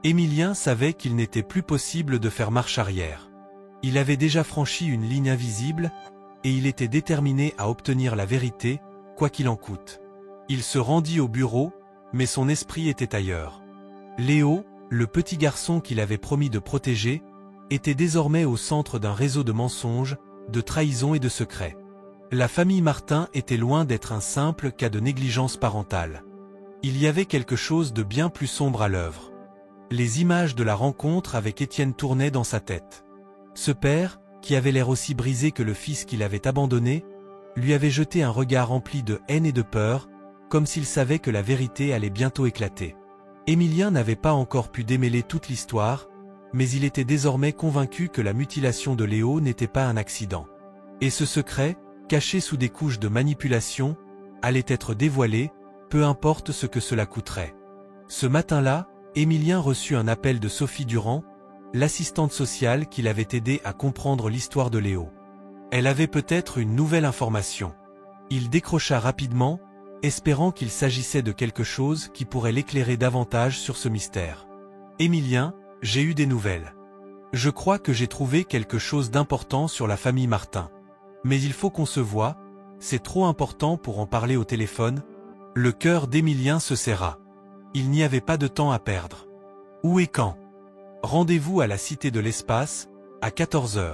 Émilien savait qu'il n'était plus possible de faire marche arrière. Il avait déjà franchi une ligne invisible, et il était déterminé à obtenir la vérité, quoi qu'il en coûte. Il se rendit au bureau, mais son esprit était ailleurs. Léo, le petit garçon qu'il avait promis de protéger, était désormais au centre d'un réseau de mensonges, de trahisons et de secrets. La famille Martin était loin d'être un simple cas de négligence parentale. Il y avait quelque chose de bien plus sombre à l'œuvre. Les images de la rencontre avec Étienne tournaient dans sa tête. Ce père, qui avait l'air aussi brisé que le fils qu'il avait abandonné, lui avait jeté un regard rempli de haine et de peur, comme s'il savait que la vérité allait bientôt éclater. Émilien n'avait pas encore pu démêler toute l'histoire, mais il était désormais convaincu que la mutilation de Léo n'était pas un accident. Et ce secret, caché sous des couches de manipulation, allait être dévoilé, peu importe ce que cela coûterait. Ce matin-là, Émilien reçut un appel de Sophie Durand, l'assistante sociale qui l'avait aidé à comprendre l'histoire de Léo. Elle avait peut-être une nouvelle information. Il décrocha rapidement, espérant qu'il s'agissait de quelque chose qui pourrait l'éclairer davantage sur ce mystère. « Émilien, j'ai eu des nouvelles. Je crois que j'ai trouvé quelque chose d'important sur la famille Martin. Mais il faut qu'on se voie, c'est trop important pour en parler au téléphone. » Le cœur d'Émilien se serra. Il n'y avait pas de temps à perdre. « Où et quand ? » « Rendez-vous à la Cité de l'Espace, à 14 h.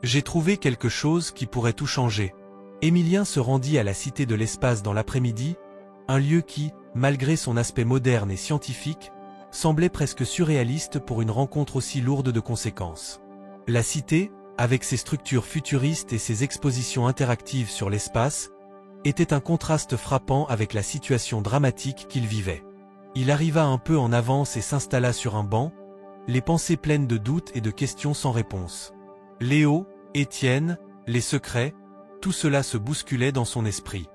J'ai trouvé quelque chose qui pourrait tout changer. » Émilien se rendit à la Cité de l'Espace dans l'après-midi, un lieu qui, malgré son aspect moderne et scientifique, semblait presque surréaliste pour une rencontre aussi lourde de conséquences. La Cité, avec ses structures futuristes et ses expositions interactives sur l'espace, était un contraste frappant avec la situation dramatique qu'il vivait. Il arriva un peu en avance et s'installa sur un banc, les pensées pleines de doutes et de questions sans réponse. Léo, Étienne, les secrets, tout cela se bousculait dans son esprit.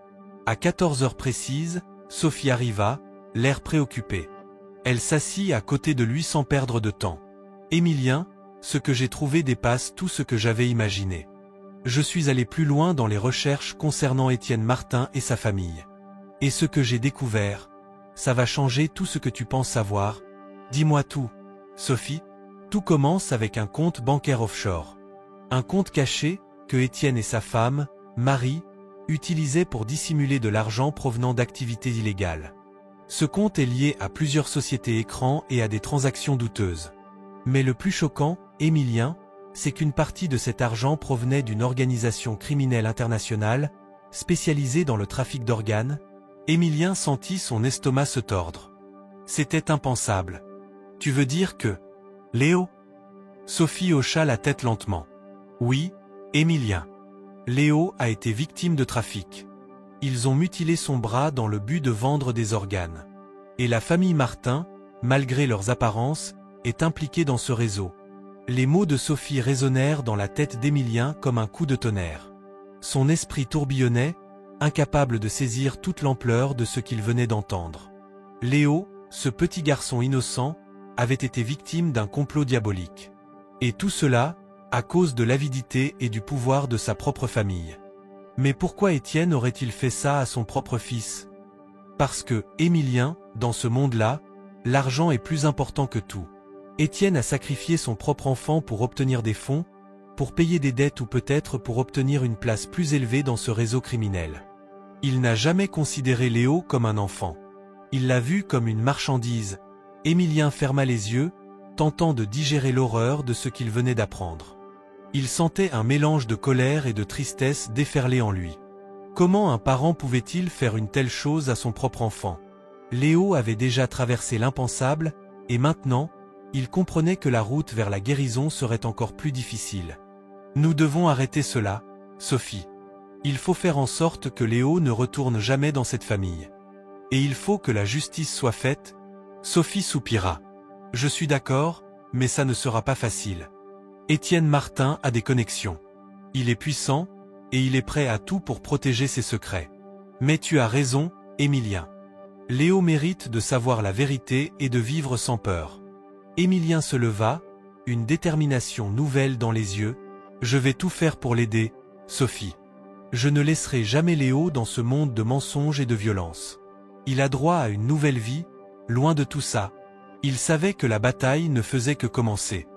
À 14 h précises, Sophie arriva, l'air préoccupé. Elle s'assit à côté de lui sans perdre de temps. « Émilien, ce que j'ai trouvé dépasse tout ce que j'avais imaginé. Je suis allé plus loin dans les recherches concernant Étienne Martin et sa famille. Et ce que j'ai découvert, ça va changer tout ce que tu penses savoir. Dis-moi tout. Sophie, tout commence avec un compte bancaire offshore. Un compte caché que Étienne et sa femme, Marie, utilisaient pour dissimuler de l'argent provenant d'activités illégales. Ce compte est lié à plusieurs sociétés écrans et à des transactions douteuses. Mais le plus choquant, Émilien, c'est qu'une partie de cet argent provenait d'une organisation criminelle internationale, spécialisée dans le trafic d'organes. Émilien sentit son estomac se tordre. C'était impensable. Tu veux dire que... Léo? Sophie hocha la tête lentement. Oui, Émilien. Léo a été victime de trafic. Ils ont mutilé son bras dans le but de vendre des organes. Et la famille Martin, malgré leurs apparences, est impliquée dans ce réseau. Les mots de Sophie résonnèrent dans la tête d'Émilien comme un coup de tonnerre. Son esprit tourbillonnait, incapable de saisir toute l'ampleur de ce qu'il venait d'entendre. Léo, ce petit garçon innocent, avait été victime d'un complot diabolique. Et tout cela, à cause de l'avidité et du pouvoir de sa propre famille. Mais pourquoi Étienne aurait-il fait ça à son propre fils? Parce que, Émilien, dans ce monde-là, l'argent est plus important que tout. Étienne a sacrifié son propre enfant pour obtenir des fonds, pour payer des dettes ou peut-être pour obtenir une place plus élevée dans ce réseau criminel. Il n'a jamais considéré Léo comme un enfant. Il l'a vu comme une marchandise. Émilien ferma les yeux, tentant de digérer l'horreur de ce qu'il venait d'apprendre. Il sentait un mélange de colère et de tristesse déferler en lui. Comment un parent pouvait-il faire une telle chose à son propre enfant? Léo avait déjà traversé l'impensable, et maintenant, il comprenait que la route vers la guérison serait encore plus difficile. Nous devons arrêter cela, Sophie. Il faut faire en sorte que Léo ne retourne jamais dans cette famille. Et il faut que la justice soit faite. Sophie soupira. Je suis d'accord, mais ça ne sera pas facile. Étienne Martin a des connexions. Il est puissant, et il est prêt à tout pour protéger ses secrets. Mais tu as raison, Émilien. Léo mérite de savoir la vérité et de vivre sans peur. Émilien se leva, une détermination nouvelle dans les yeux. Je vais tout faire pour l'aider, Sophie. Je ne laisserai jamais Léo dans ce monde de mensonges et de violence. Il a droit à une nouvelle vie, loin de tout ça. Il savait que la bataille ne faisait que commencer.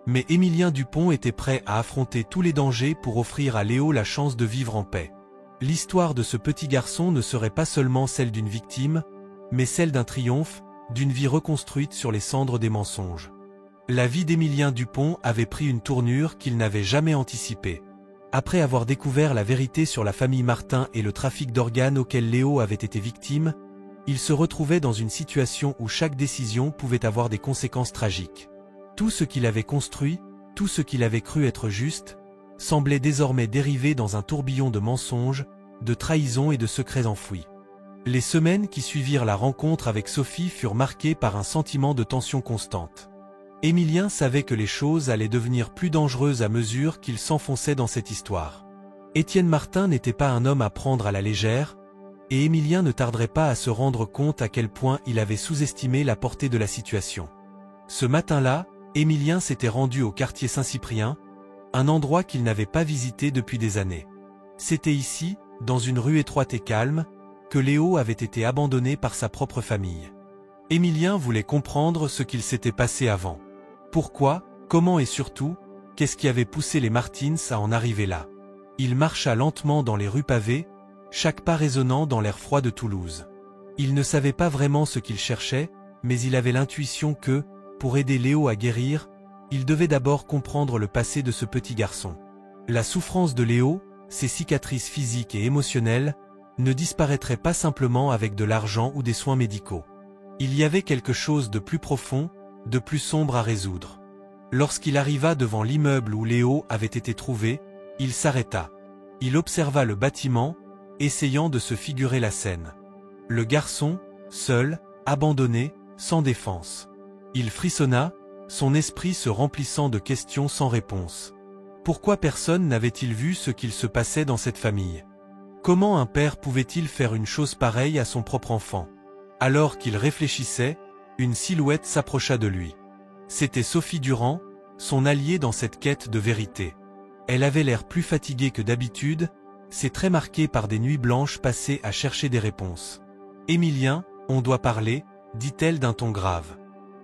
Mais Émilien Dupont était prêt à affronter tous les dangers pour offrir à Léo la chance de vivre en paix. L'histoire de ce petit garçon ne serait pas seulement celle d'une victime, mais celle d'un triomphe, d'une vie reconstruite sur les cendres des mensonges. La vie d'Émilien Dupont avait pris une tournure qu'il n'avait jamais anticipée. Après avoir découvert la vérité sur la famille Martin et le trafic d'organes auquel Léo avait été victime, il se retrouvait dans une situation où chaque décision pouvait avoir des conséquences tragiques. Tout ce qu'il avait construit, tout ce qu'il avait cru être juste, semblait désormais dériver dans un tourbillon de mensonges, de trahisons et de secrets enfouis. Les semaines qui suivirent la rencontre avec Sophie furent marquées par un sentiment de tension constante. Émilien savait que les choses allaient devenir plus dangereuses à mesure qu'il s'enfonçait dans cette histoire. Étienne Martin n'était pas un homme à prendre à la légère, et Émilien ne tarderait pas à se rendre compte à quel point il avait sous-estimé la portée de la situation. Ce matin-là, Émilien s'était rendu au quartier Saint-Cyprien, un endroit qu'il n'avait pas visité depuis des années. C'était ici, dans une rue étroite et calme, que Léo avait été abandonné par sa propre famille. Émilien voulait comprendre ce qu'il s'était passé avant. Pourquoi, comment et surtout, qu'est-ce qui avait poussé les Martins à en arriver là? Il marcha lentement dans les rues pavées, chaque pas résonnant dans l'air froid de Toulouse. Il ne savait pas vraiment ce qu'il cherchait, mais il avait l'intuition que, pour aider Léo à guérir, il devait d'abord comprendre le passé de ce petit garçon. La souffrance de Léo, ses cicatrices physiques et émotionnelles, ne disparaîtraient pas simplement avec de l'argent ou des soins médicaux. Il y avait quelque chose de plus profond, de plus sombre à résoudre. Lorsqu'il arriva devant l'immeuble où Léo avait été trouvé, il s'arrêta. Il observa le bâtiment, essayant de se figurer la scène. Le garçon, seul, abandonné, sans défense. Il frissonna, son esprit se remplissant de questions sans réponse. Pourquoi personne n'avait-il vu ce qu'il se passait dans cette famille? Comment un père pouvait-il faire une chose pareille à son propre enfant? Alors qu'il réfléchissait, une silhouette s'approcha de lui. C'était Sophie Durand, son alliée dans cette quête de vérité. Elle avait l'air plus fatiguée que d'habitude, ses traits marqués par des nuits blanches passées à chercher des réponses. « Émilien, on doit parler », dit-elle d'un ton grave.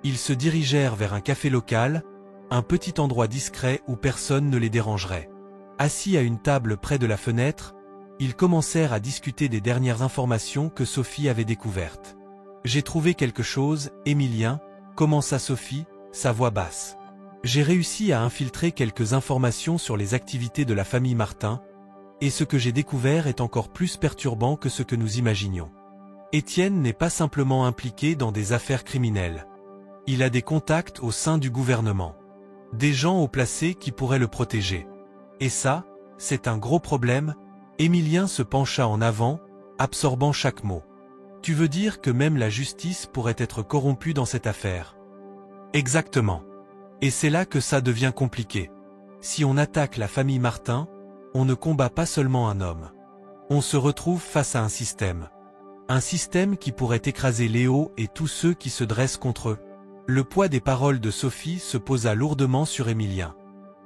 Ils se dirigèrent vers un café local, un petit endroit discret où personne ne les dérangerait. Assis à une table près de la fenêtre, ils commencèrent à discuter des dernières informations que Sophie avait découvertes. « J'ai trouvé quelque chose, Émilien », commença Sophie, sa voix basse. « J'ai réussi à infiltrer quelques informations sur les activités de la famille Martin, et ce que j'ai découvert est encore plus perturbant que ce que nous imaginions. » Étienne n'est pas simplement impliqué dans des affaires criminelles. Il a des contacts au sein du gouvernement. Des gens haut placés qui pourraient le protéger. Et ça, c'est un gros problème. Émilien se pencha en avant, absorbant chaque mot. Tu veux dire que même la justice pourrait être corrompue dans cette affaire? Exactement. Et c'est là que ça devient compliqué. Si on attaque la famille Martin, on ne combat pas seulement un homme. On se retrouve face à un système. Un système qui pourrait écraser Léo et tous ceux qui se dressent contre eux. Le poids des paroles de Sophie se posa lourdement sur Émilien.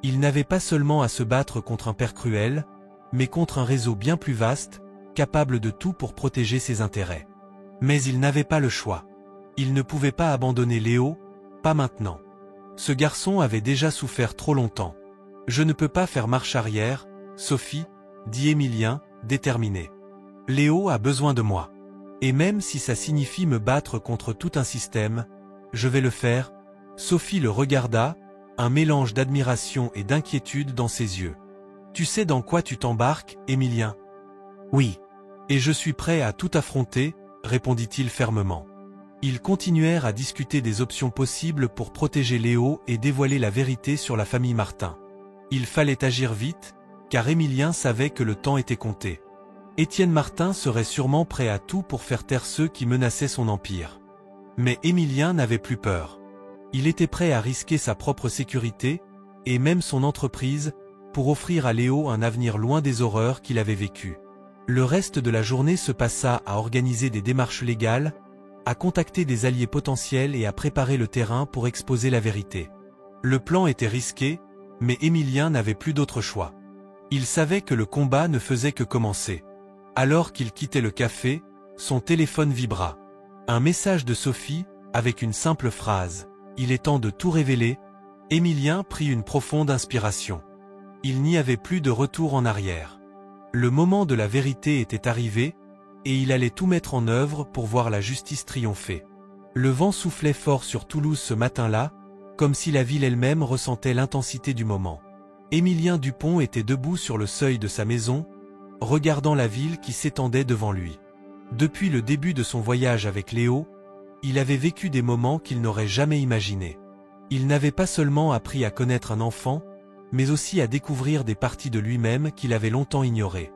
Il n'avait pas seulement à se battre contre un père cruel, mais contre un réseau bien plus vaste, capable de tout pour protéger ses intérêts. Mais il n'avait pas le choix. Il ne pouvait pas abandonner Léo, pas maintenant. Ce garçon avait déjà souffert trop longtemps. Je ne peux pas faire marche arrière, Sophie, dit Émilien, déterminé. Léo a besoin de moi. Et même si ça signifie me battre contre tout un système, je vais le faire. Sophie le regarda, un mélange d'admiration et d'inquiétude dans ses yeux. Tu sais dans quoi tu t'embarques, Émilien? Oui. Et je suis prêt à tout affronter, répondit-il fermement. Ils continuèrent à discuter des options possibles pour protéger Léo et dévoiler la vérité sur la famille Martin. Il fallait agir vite, car Émilien savait que le temps était compté. Étienne Martin serait sûrement prêt à tout pour faire taire ceux qui menaçaient son empire. Mais Émilien n'avait plus peur. Il était prêt à risquer sa propre sécurité, et même son entreprise, pour offrir à Léo un avenir loin des horreurs qu'il avait vécues. Le reste de la journée se passa à organiser des démarches légales, à contacter des alliés potentiels et à préparer le terrain pour exposer la vérité. Le plan était risqué, mais Émilien n'avait plus d'autre choix. Il savait que le combat ne faisait que commencer. Alors qu'il quittait le café, son téléphone vibra. Un message de Sophie, avec une simple phrase. Il est temps de tout révéler. Émilien prit une profonde inspiration. Il n'y avait plus de retour en arrière. Le moment de la vérité était arrivé, et il allait tout mettre en œuvre pour voir la justice triompher. Le vent soufflait fort sur Toulouse ce matin-là, comme si la ville elle-même ressentait l'intensité du moment. Émilien Dupont était debout sur le seuil de sa maison, regardant la ville qui s'étendait devant lui. Depuis le début de son voyage avec Léo, il avait vécu des moments qu'il n'aurait jamais imaginés. Il n'avait pas seulement appris à connaître un enfant, mais aussi à découvrir des parties de lui-même qu'il avait longtemps ignorées.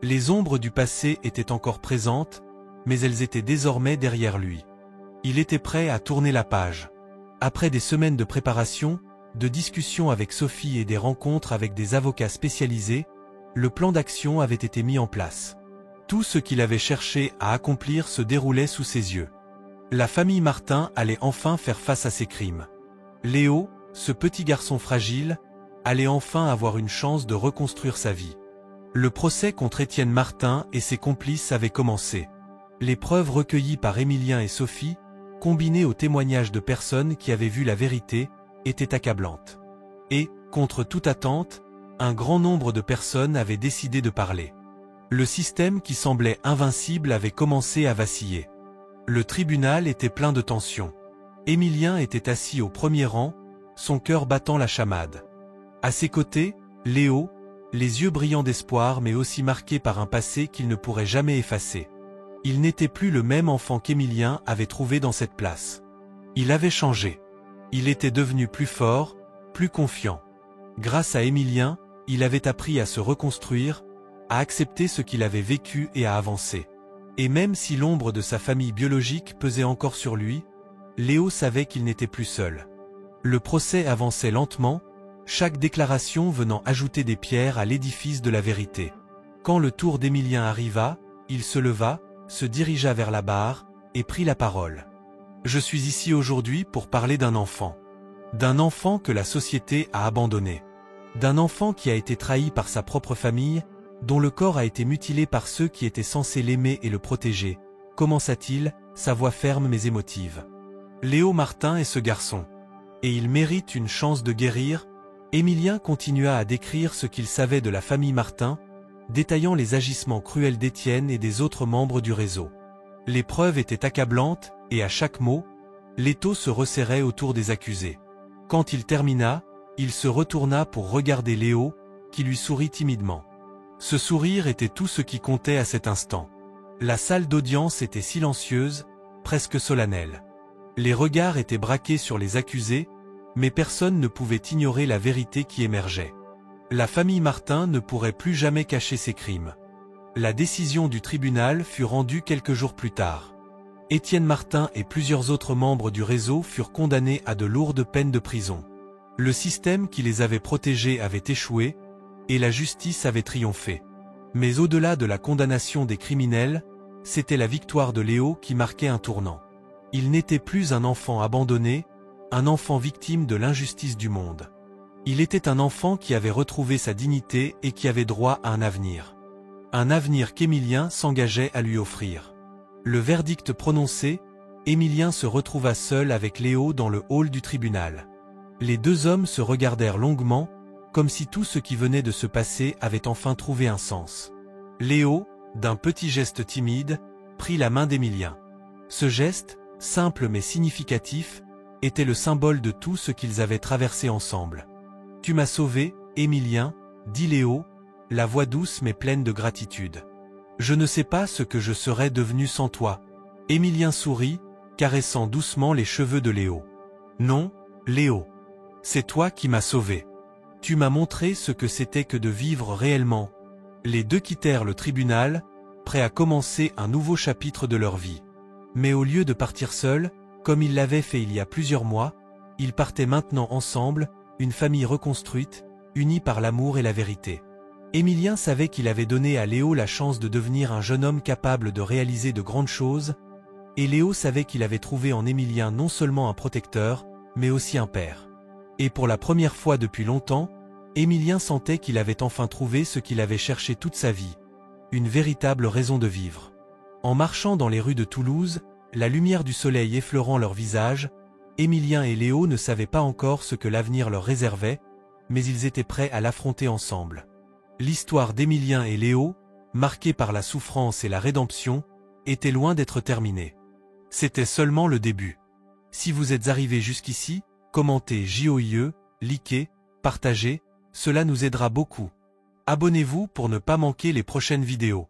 Les ombres du passé étaient encore présentes, mais elles étaient désormais derrière lui. Il était prêt à tourner la page. Après des semaines de préparation, de discussions avec Sophie et des rencontres avec des avocats spécialisés, le plan d'action avait été mis en place. Tout ce qu'il avait cherché à accomplir se déroulait sous ses yeux. La famille Martin allait enfin faire face à ses crimes. Léo, ce petit garçon fragile, allait enfin avoir une chance de reconstruire sa vie. Le procès contre Étienne Martin et ses complices avait commencé. Les preuves recueillies par Émilien et Sophie, combinées aux témoignages de personnes qui avaient vu la vérité, étaient accablantes. Et, contre toute attente, un grand nombre de personnes avaient décidé de parler. Le système qui semblait invincible avait commencé à vaciller. Le tribunal était plein de tension. Émilien était assis au premier rang, son cœur battant la chamade. À ses côtés, Léo, les yeux brillants d'espoir mais aussi marqués par un passé qu'il ne pourrait jamais effacer. Il n'était plus le même enfant qu'Émilien avait trouvé dans cette place. Il avait changé. Il était devenu plus fort, plus confiant. Grâce à Émilien, il avait appris à se reconstruire, à accepter ce qu'il avait vécu et à avancer. Et même si l'ombre de sa famille biologique pesait encore sur lui, Léo savait qu'il n'était plus seul. Le procès avançait lentement, chaque déclaration venant ajouter des pierres à l'édifice de la vérité. Quand le tour d'Émilien arriva, il se leva, se dirigea vers la barre, et prit la parole. « Je suis ici aujourd'hui pour parler d'un enfant. D'un enfant que la société a abandonné. D'un enfant qui a été trahi par sa propre famille, dont le corps a été mutilé par ceux qui étaient censés l'aimer et le protéger. » Commença-t-il, sa voix ferme mais émotive. Léo Martin est ce garçon. Et il mérite une chance de guérir. Émilien continua à décrire ce qu'il savait de la famille Martin, détaillant les agissements cruels d'Étienne et des autres membres du réseau. Les preuves étaient accablantes, et à chaque mot, l'étau se resserrait autour des accusés. Quand il termina, il se retourna pour regarder Léo, qui lui sourit timidement. Ce sourire était tout ce qui comptait à cet instant. La salle d'audience était silencieuse, presque solennelle. Les regards étaient braqués sur les accusés, mais personne ne pouvait ignorer la vérité qui émergeait. La famille Martin ne pourrait plus jamais cacher ses crimes. La décision du tribunal fut rendue quelques jours plus tard. Étienne Martin et plusieurs autres membres du réseau furent condamnés à de lourdes peines de prison. Le système qui les avait protégés avait échoué, et la justice avait triomphé. Mais au-delà de la condamnation des criminels, c'était la victoire de Léo qui marquait un tournant. Il n'était plus un enfant abandonné, un enfant victime de l'injustice du monde. Il était un enfant qui avait retrouvé sa dignité et qui avait droit à un avenir. Un avenir qu'Émilien s'engageait à lui offrir. Le verdict prononcé, Émilien se retrouva seul avec Léo dans le hall du tribunal. Les deux hommes se regardèrent longuement, comme si tout ce qui venait de se passer avait enfin trouvé un sens. Léo, d'un petit geste timide, prit la main d'Émilien. Ce geste, simple mais significatif, était le symbole de tout ce qu'ils avaient traversé ensemble. « Tu m'as sauvé, Émilien » dit Léo, la voix douce mais pleine de gratitude. « Je ne sais pas ce que je serais devenu sans toi. » Émilien sourit, caressant doucement les cheveux de Léo. « Non, Léo. C'est toi qui m'as sauvé. Tu m'as montré ce que c'était que de vivre réellement. » Les deux quittèrent le tribunal, prêts à commencer un nouveau chapitre de leur vie. Mais au lieu de partir seuls, comme ils l'avaient fait il y a plusieurs mois, ils partaient maintenant ensemble, une famille reconstruite, unie par l'amour et la vérité. Émilien savait qu'il avait donné à Léo la chance de devenir un jeune homme capable de réaliser de grandes choses, et Léo savait qu'il avait trouvé en Émilien non seulement un protecteur, mais aussi un père. Et pour la première fois depuis longtemps, Émilien sentait qu'il avait enfin trouvé ce qu'il avait cherché toute sa vie, une véritable raison de vivre. En marchant dans les rues de Toulouse, la lumière du soleil effleurant leurs visages, Émilien et Léo ne savaient pas encore ce que l'avenir leur réservait, mais ils étaient prêts à l'affronter ensemble. L'histoire d'Émilien et Léo, marquée par la souffrance et la rédemption, était loin d'être terminée. C'était seulement le début. Si vous êtes arrivés jusqu'ici, commentez JOIE, likez, partagez, cela nous aidera beaucoup. Abonnez-vous pour ne pas manquer les prochaines vidéos.